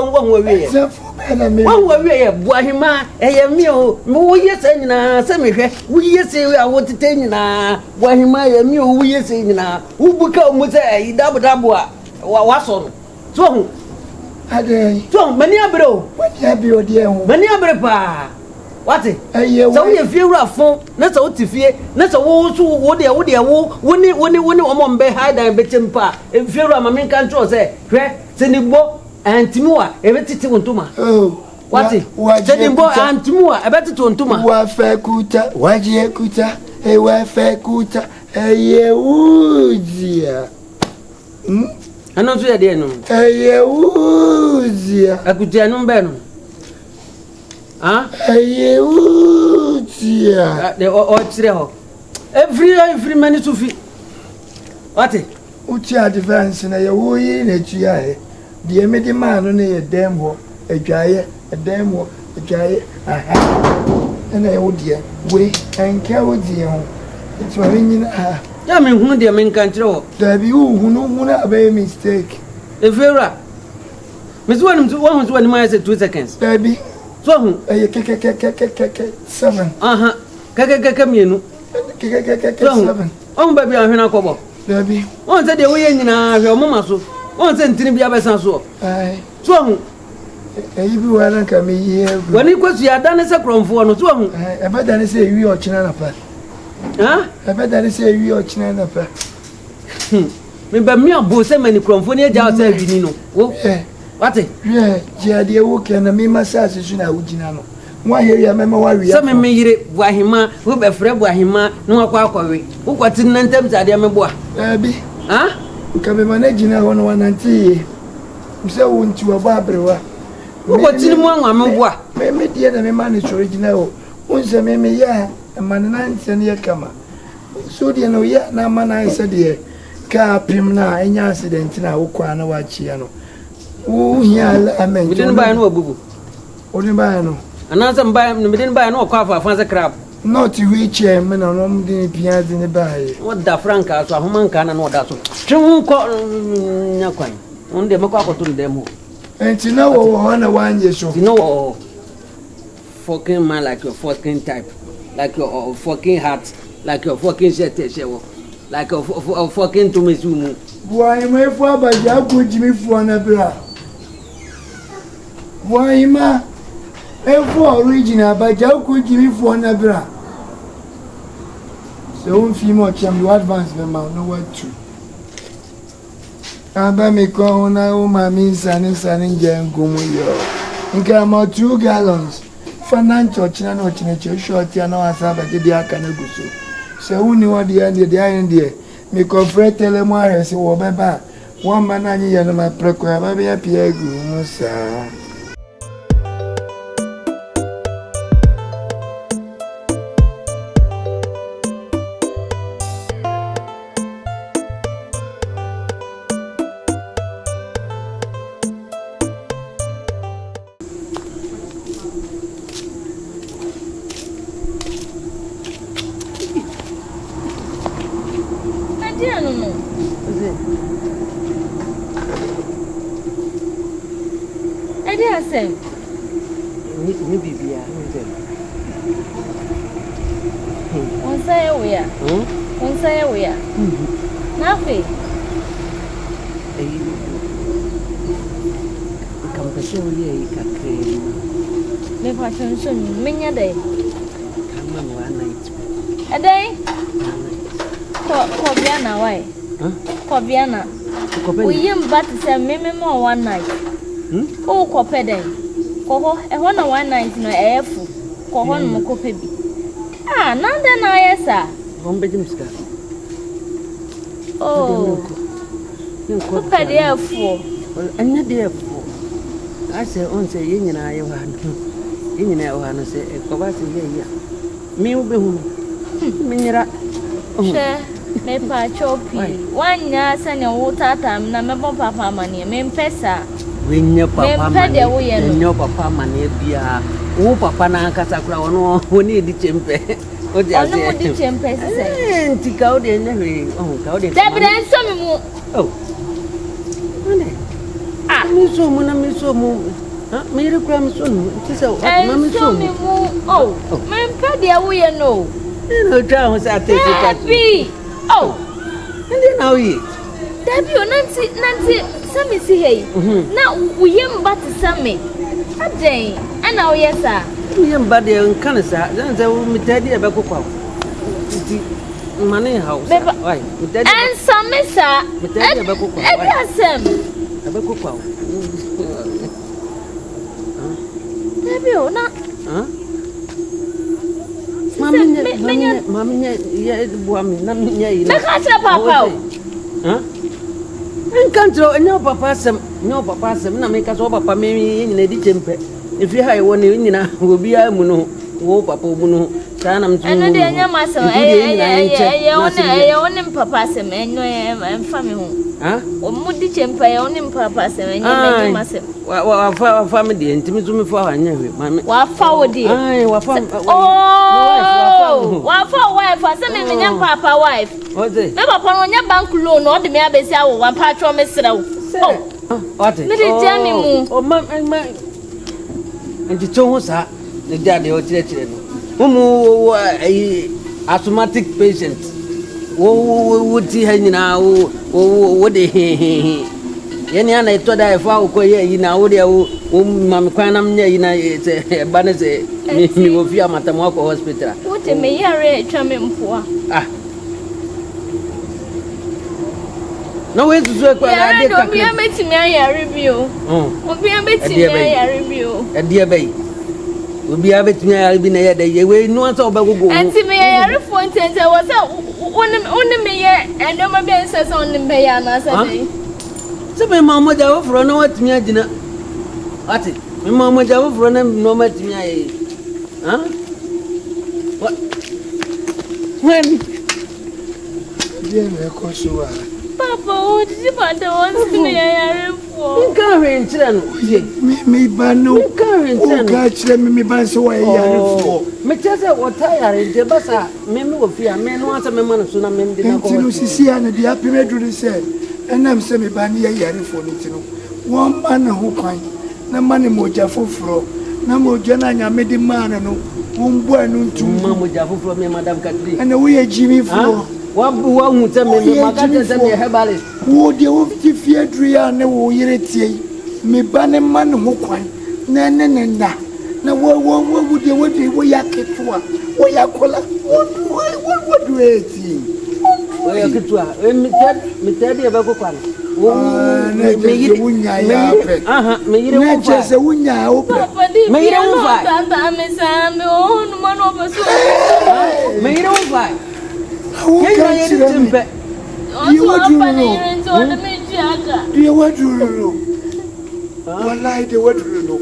awie. Senfo be na me. Ohun awie bo ahema eye mi o. Wo yese nyina se mehwe. Wo yese a wo tete nyina. Bo ahema ye mi o wo yese nyina. Wo buka mu se idabodabo a waso no. So hu. Ade. So mani abre o. Mani abre o de hu. Mani abre pa. What? Aye. So we fie wura fon na so tifie na so wo so wo de woni omo mbe hide and betempa e fie wura mama nka ntro se hwe se ni bo antimi a e betiti wontuma. What? Se ni bo antimi a e betiti wontuma. Wa fa kuta waje kuta e wa fa kuta eye uzia. Ano so ye de no. Eye uzia. Akutia no mbe no. Eye uzia. De o chire ho. Every man to fi. What? Uti advance na ye wo yi na tua he. De me de man no na ye dem ho. Adwaye, dem ho, adwaye. Aha. Na ye wo de we enka wo de ho. It's my nyina. Ya me hunu de me nka chire ho. Da bi hunu na be mistake. Evera. Me so wanim so wan so wanim I say 2 seconds. Da bi so hu ke 7 aha ke mienu ke 7 on ba bi ahwena kobo baby on se de wo ye nyina hwe omoma so on se ntini bia besan so ai so hu eyi bi wa nan ka me yi wani kwasu ya dane se kromfo no so hu e ba dane se ewi o china na pa e ba dane se ewi o china na pa me ba mi abo se mani kromfo ne ja o se awini no wo what? Yeah, Jade woke na me massage su na wugina no. Wa here ya mema wa wi ya. So me yire buahima, wo be frɛ buahima, no akwa akwawe. Wo kwati nantem zade me boa. Bi. Nka me manage na ho no wananti. Mse wo nti wa ba abrewa. Wo kwati mu anwa me boa. Me die na me manage original o. Unse me ya man na nti ne kama. So die no ya na man na ise die. Ka prim na enya accident na wo kwa na wa chia no. Here amen. We didn't buy no bubu. Only buy no. Another buy we didn't buy no cover for the crab. Not wheelchair, man, no didn't piaz in the buy. What the franca so human can and what that so. True call Nakwan. On the Macako to them. And you know one year so. You know fucking man like your fucking type. Like your fucking heart. Like your fucking shirt like a fucking to me soon. Why my father could me for an abra? Why ma? For original, but how could you for an abra? So one female can do advance me ma no what to. Aba me ko na o ma mi sane nje ngumu yo. Nka ma 2 gallons. Financial china no chine short ya na wasa ba je dia aka na guso. So woni wo dia me ko frɛ Telemo ahese wo beba. One man anyi ya no ma preko ya ba be ya pia gu musa. Ni bibia on say we are nafe kampasho ye kakre me pa chonso menya dai kama wa night adai ko biana wai ko biana uyim bat say me mo one night o ko pedai ko ho na one night no efu ko ho no ko pebi nanda na yesa bombe jimska ko pede efu anya de efu ase on se yenyina ye wa no yenyina wa no se ko ba se ye ya mi ube hu menyira she me pa chopi wanya se ne wo tata na me bon papa mane me mpesa wenya papa mane bia wo papa na akasa kura wono woni edi chempe o di ase ono di chempe se ntika o de nehwe ka o de debre nso mi mu ane mi so mu me re kura mi so no tise o ma mi so mu me mpa de wo ye no no twa ho sa tete papi ndi na o yi dabi o nanti sami si hei na uyem bat sami aden ana o yesa uyem ba de nkan sa zan za mi tadi e be kokwa ti mane house wai mi tadi en samisa mi tadi e be kokwa wai asem e be kokwa dabi o na mami ya buami na mi ya ina me ka tra papa Encantro, no papa sem na me ka so papa me nyina di chempe. Ifi ha ewo ne nyina obi a mu no wo papa mu no ta na mtu. Eno de nya maso one papa sem enyo emfa me ho. O mu di chempe one papa sem enyo me maso. Wa fa me de ntimi zo me fa anya hwe mame. Wa fa wo de. Wa fa wife asem me nya papa wife. Oze. Me papa no nya bank loan o de me abesi awo wan pa tro me srew. Ote. Me de jami mu. O ma nti cho sa ne dia de o chire no. Mumu asthmatic patient. Wo ti ha nyina wo de yeni ana ito da efa ko ye yi na wo de wo mam kwan nam nya yi na se ba ne se mi wo fi amatamu ko hospital. Wo te me yare twa me mpoa. No way to so kwa na de ka. Obi ametimi ayare bi o. Obi ametimi ayare bi o. E de be. Obi ametimi ayare bi na ye de ye we no ansa obagogo. Anti me ayare fo ntente wo se woni me ye endo ma be nse se woni me ya na se dey. Se me mama ja wo fro na watimi agina. Ati me mama ja wo fro na no matimi aye. What? When? Yeah, me ko so Papa, what did you want to me for? Karen Chan, me bano, Karen Chan, me ban so I for. Me tell you what I the bassa, men of fear, men want a man sooner men didn't go to see and the happy medru said, and I'm semi ban here for Nitino. One man who kind, no money moja for fro, no more Jananya made the man and no boy no to Mamma Jafu from me, Madame Catherine, and away Jimmy for. One who tell me, Herbal. Would you fear Drian? No, you're me ban a man who quite. Na na what do ya ketwa wo ya kola what do it wo ya ketwa me tedi e ba ko kwan me yire wunya ya pe me yire wo fa se wunya wo pe me yire wo fa tata me sambe o no mano baso me yire wo fa wo kan timpe you what do you what do you know wallahi de what do you know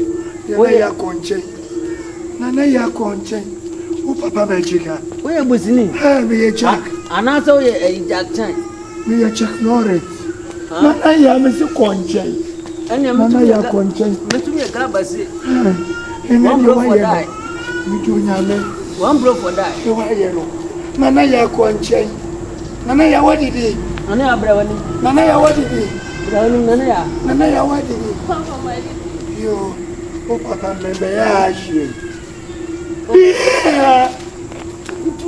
Nana ya konche. O papa be chika. O ye busini. Me ye check. Anasa o ye jack time. Me ye check no re. Nana ya me se konche. Nana ya konche. Me tu me grab basi. One bro for die. Me tu nyame. One bro for die. E wa ye no. Nana ya konche. Nana ya wadidi. Nana ya brawani. Nana ya wadidi. Brawani nana ya. Nana ya wadidi. papa my Yo. O papa membe ya ashi.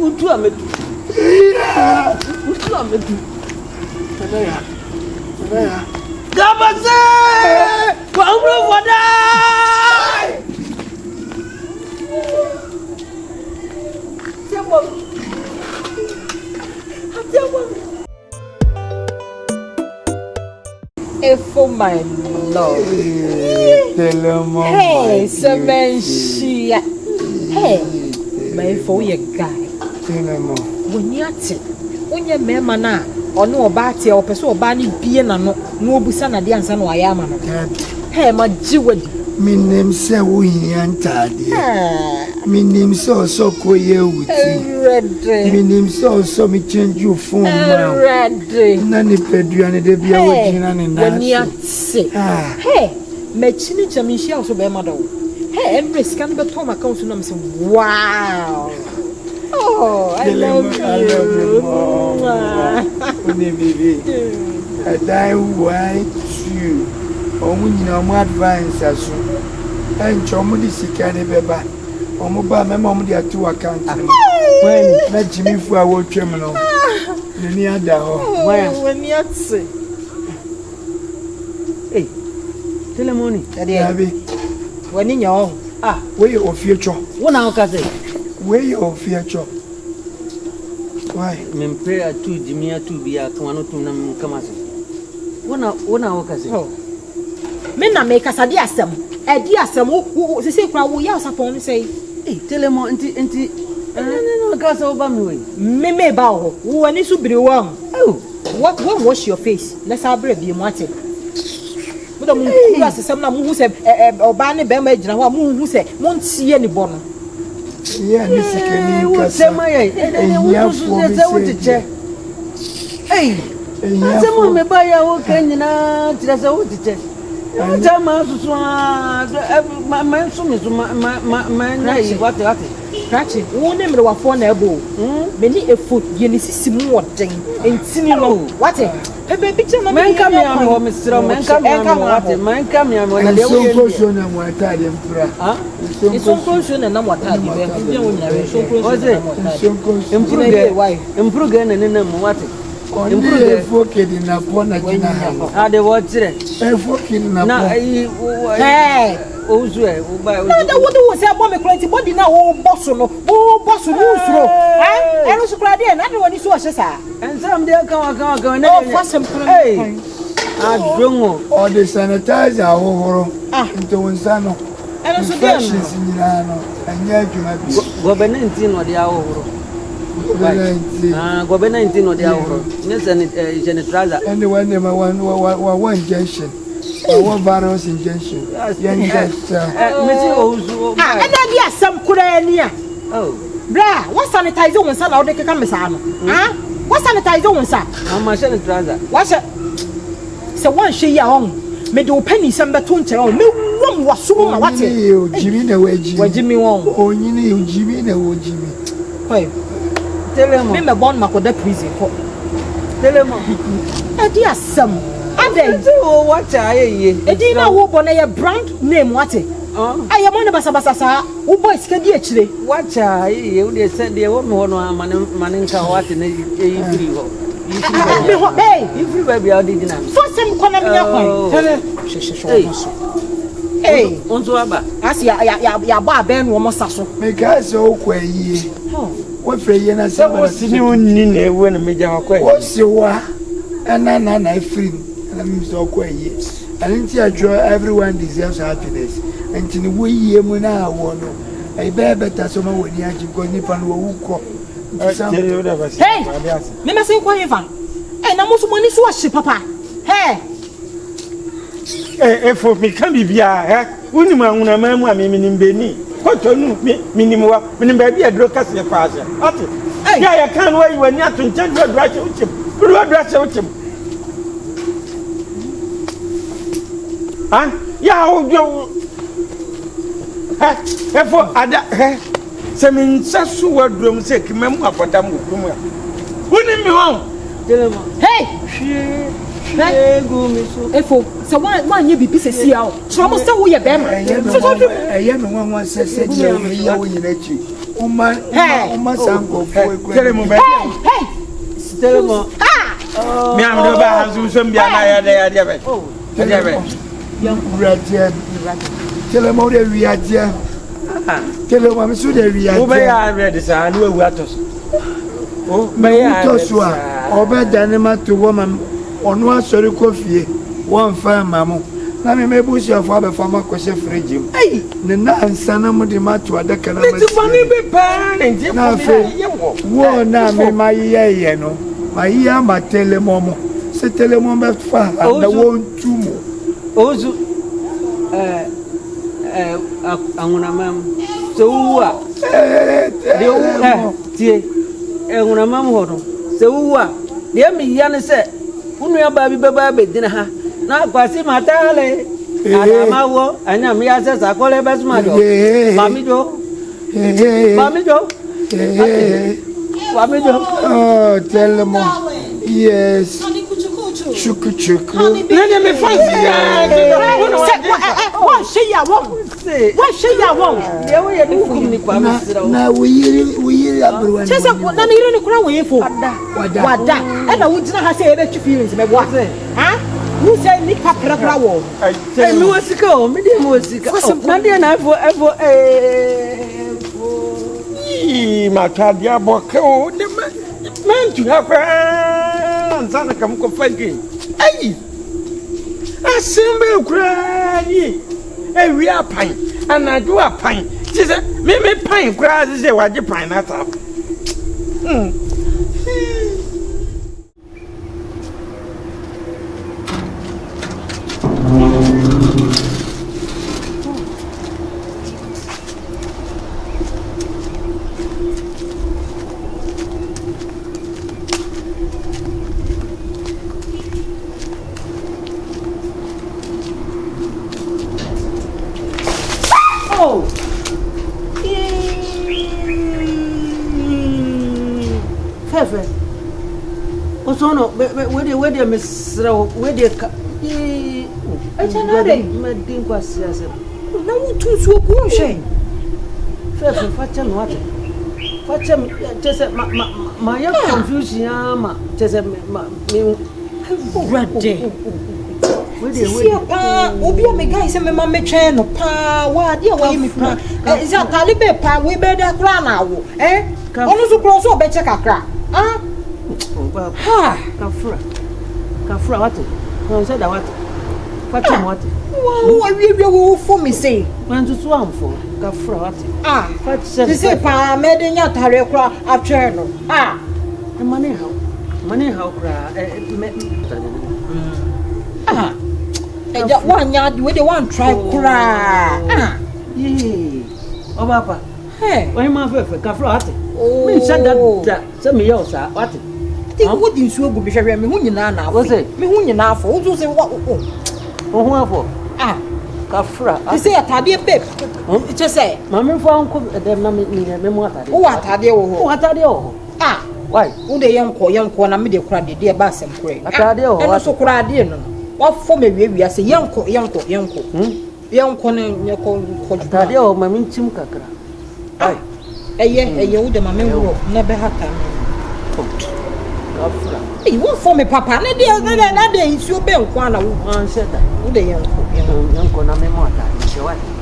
Utu ametu. Utu ametu. Nana ya. Gabase! Kwa umro wadai! Tiamo. For my love. Telemo. Hey, Semenshia. Hey, my for your guy. Telemo. When you're when you're memana, or no about your person, Barney being no busan at the answer, no I am. Hey, my Jew. My name say we antadi. My name so koye uti. My name so me change you phone now. Nani peduane de bia wojina ne na. When you say, hey, me chini chamisha also be mother. Hey, every scan be to my account no say wow. Oh, I love you. Oni baby. I die white you. Omu nyina omu advance aso encho omu di sika ne beba omu ba mema omu di atu account when na jimi fu a wo twem no ne ni ada ho when you say eh telemoni abi when in your we o future wona ka say we o future why me pray atu jimi atu bia kan no tum na kama say wona ka say me na make us a diasem wo se kura wo ya sapon say telemo enti no ka say oba me me ba ho wo ani so bire wo what wash your face let's have bi mo ate mo da mo kura sesem na mo hu se oba ne be ma gina ho mo hu se mo ntie ni bo no yeah ni sikeni ka say ma ye wo so se wo tiche Asemo me ba ya wo kanyina tira se wo tiche Tama susu ma so me so ma na yi what Kachi wo ne mre wafo na ebo me ni efo ye ni sisi mu woden entini no what ebe bi che na me nka me am ho me siro me nka me am what me nka me am na de wo ye so so na mo atade mpra so so na mo atade be bi wo nyare so so improve na ne na mo what improve fokedi na pona jina ha de wo tire fokedi na na hey ozu e wo ba ozu na wo do se abo me kwenti body na wo boss no usro eno so kra de na de woni so o hesa ensam de kan na oh fasem kra adongo o de sanitizer ahohoro nto wonsa no eno so de no anya adwuma bi government no de ahohoro government no de ahohoro ne sanitizer and the one number one injection one virus injection meti ozu ena dia sam kura ni a bra what sanitizer won sa na o de keka mesa no what sanitizer won sa mama sanitizer what se one hwe ya on me de opani sam beto nche on me wom waso ma what jimi na wajimi won onyini jimi na wojimi oi telemo me born makoda prison ko telemo e dia sam ade o wacha ayeye e di na wo bona ya brand name what aye mo ne basa sa wo boys ka di akire wacha ayeye wo de se de wo me ho no mane nka what ne e free ho me ho hey free ba bia odi dina so sem kona me yakwan tele Hey, on so aba. As ya ba ben wo mo saso. Because okwa yi. What free na say was ni onni na ewe na meja akwa. What se wa na free. Na me so okwa yi. And everyone deserves happiness. And in we ye mu na wo no. I better so ma woni aji ko nipa no wo ko. Hey, me ma say kwa eva. Na mo so moni so ahye papa. Hey. For me can be bia, woni ma nwuna ma mu amemi nimbeni. Kotonu minimum wa, minim ba bia dro kase fa ase. Ati. Ya kan wa yi wani atunche dro ache uchim. Dro ache uchim. Ah, ya ojo. For ada se min sasu wa drum se kimem akoda mu kumu. Woni mi won. Hey! Efo, so one you be pieces see out. So mo say wo ye be ma. Eye no wan say dia we ye wo yina chi. Uma sanko fo ekwa. Telemo be. Hey! Telemo. Mi am do ba hanzu so mbia na ya de be. Ya be. Yang uraje. Telemo de wiaje. Telemo mi so de wiaje. Wo be ya ready sa na wu atos. Oh, me ya atos wa. Obe danema to woman. Onu asori kofie won fa mamu na me mebusi afo abefa makose fridge ne na ansana mu de mato adaka na ma ti fani be pa nje na fe wo na me mayiye no mayiya ma Telemo mo se Telemo be fa na won tumo ozu anguna mam so wa de wo tie anguna mam hodo so wa de mi ya ne se unu ya babi baba bedina ha na kwasi matale adama wo anya mi ase sakole besma do mami do oh Telemo yes chuku nene me fancy ya what she ya won ye wo ye dukum ni kwa misira na we abruwa chese na yiri ni kura wo yefo wada e na wo gina ha say e be twi feelings me bo ha who say ni papra wo e mi wasika o mi de mo wasika na de na efo matadia boke o de man tu ha kwa ansana kam ko fagi ai asimbe kura ni ewi apan anadu apan tise me pan kura se waje pan na tap Osono we de mesra we de ka Echanare medin kwa siasa na wutu su ku hwe fefe facha no ate facha tese ma ya confusion ama tese me rade we de obi a me guy se me ma metwe no pa wa de wa yimi pa ze atale be pa we be da kra na wo onu su kro so be che kakra ha kafura watu no say that watu facha mo watu wa wie for me say man tutu amfo kafura watu facha this pa me de nya tare kra after no money how kra eja one nya we dey one try kra obapa why ma fefe kafura watu me say that say me yo sa watu think what din so go be hwehwe me hu nyina na afo me hu nyina afo wo so say wo hu afo kafura you say atade babe it say mama fo anko dem na me mu atade wo atade wo why wo de yenko na me de kura de ba asem kure atade wo eno so kura de no wo fo me wiawia say yenko ne nyeko atade wo mama nchim kakra eye wo de mama wo na be hata You won't form a papa. Let the is your bell. One said that. Who the young Konamimota?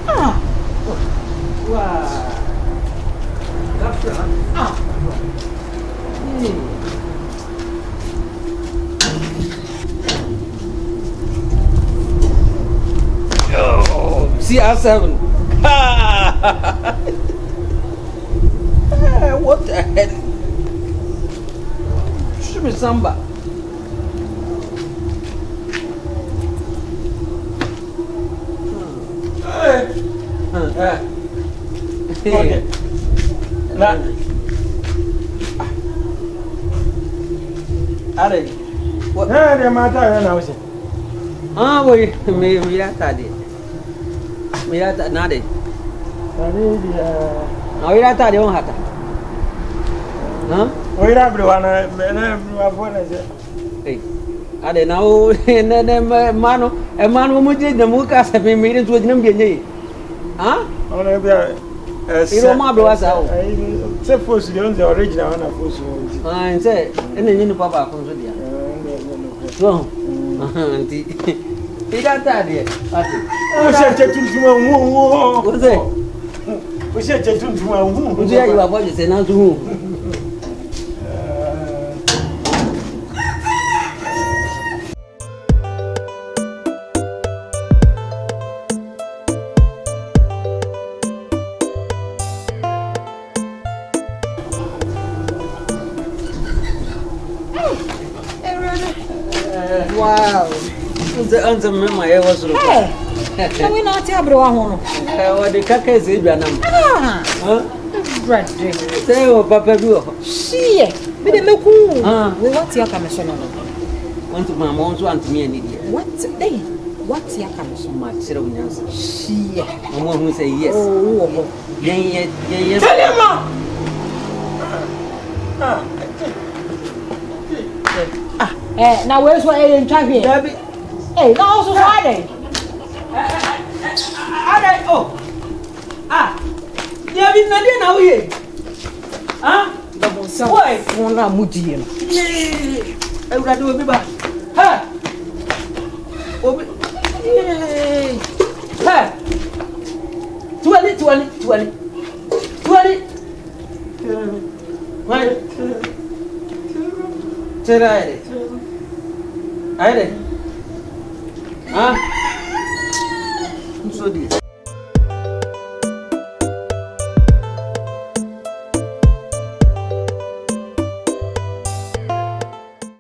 Ah, wow. Ah, oh, see us 7. What the hell? Should be samba. Okay. Nah. Are what? Hey, the matter now is. Ah, we are tadi. We are nade. Now we are tadi on hata. Huh? We are everyone. Hey, are now mano, a man who did the mukas have been made into a number. Huh? You don't mind us out. Except for the original one of us. I say, and then you papa comes with you. So, auntie, he got that yet. What's that? What's it? What's that? Who's there? You are what you say now to who? wow. The answer, my ear was. Hey, we not have one. What the caca is in Vietnam? Ah, bread. Say, oh, Papa, do. See, we didn't cool. We want your commission. Want to my mom's want me an idiot. What day? What's your commission? My ceremonies. See, Mama who say yes. Oh, Yes. now where's what I didn't try here? Hey, no, also Friday. Oh, you have been nothing now here. Huh? Why? One are moody. I would do a bit back. Ha! Ha! 20. Huh? So this.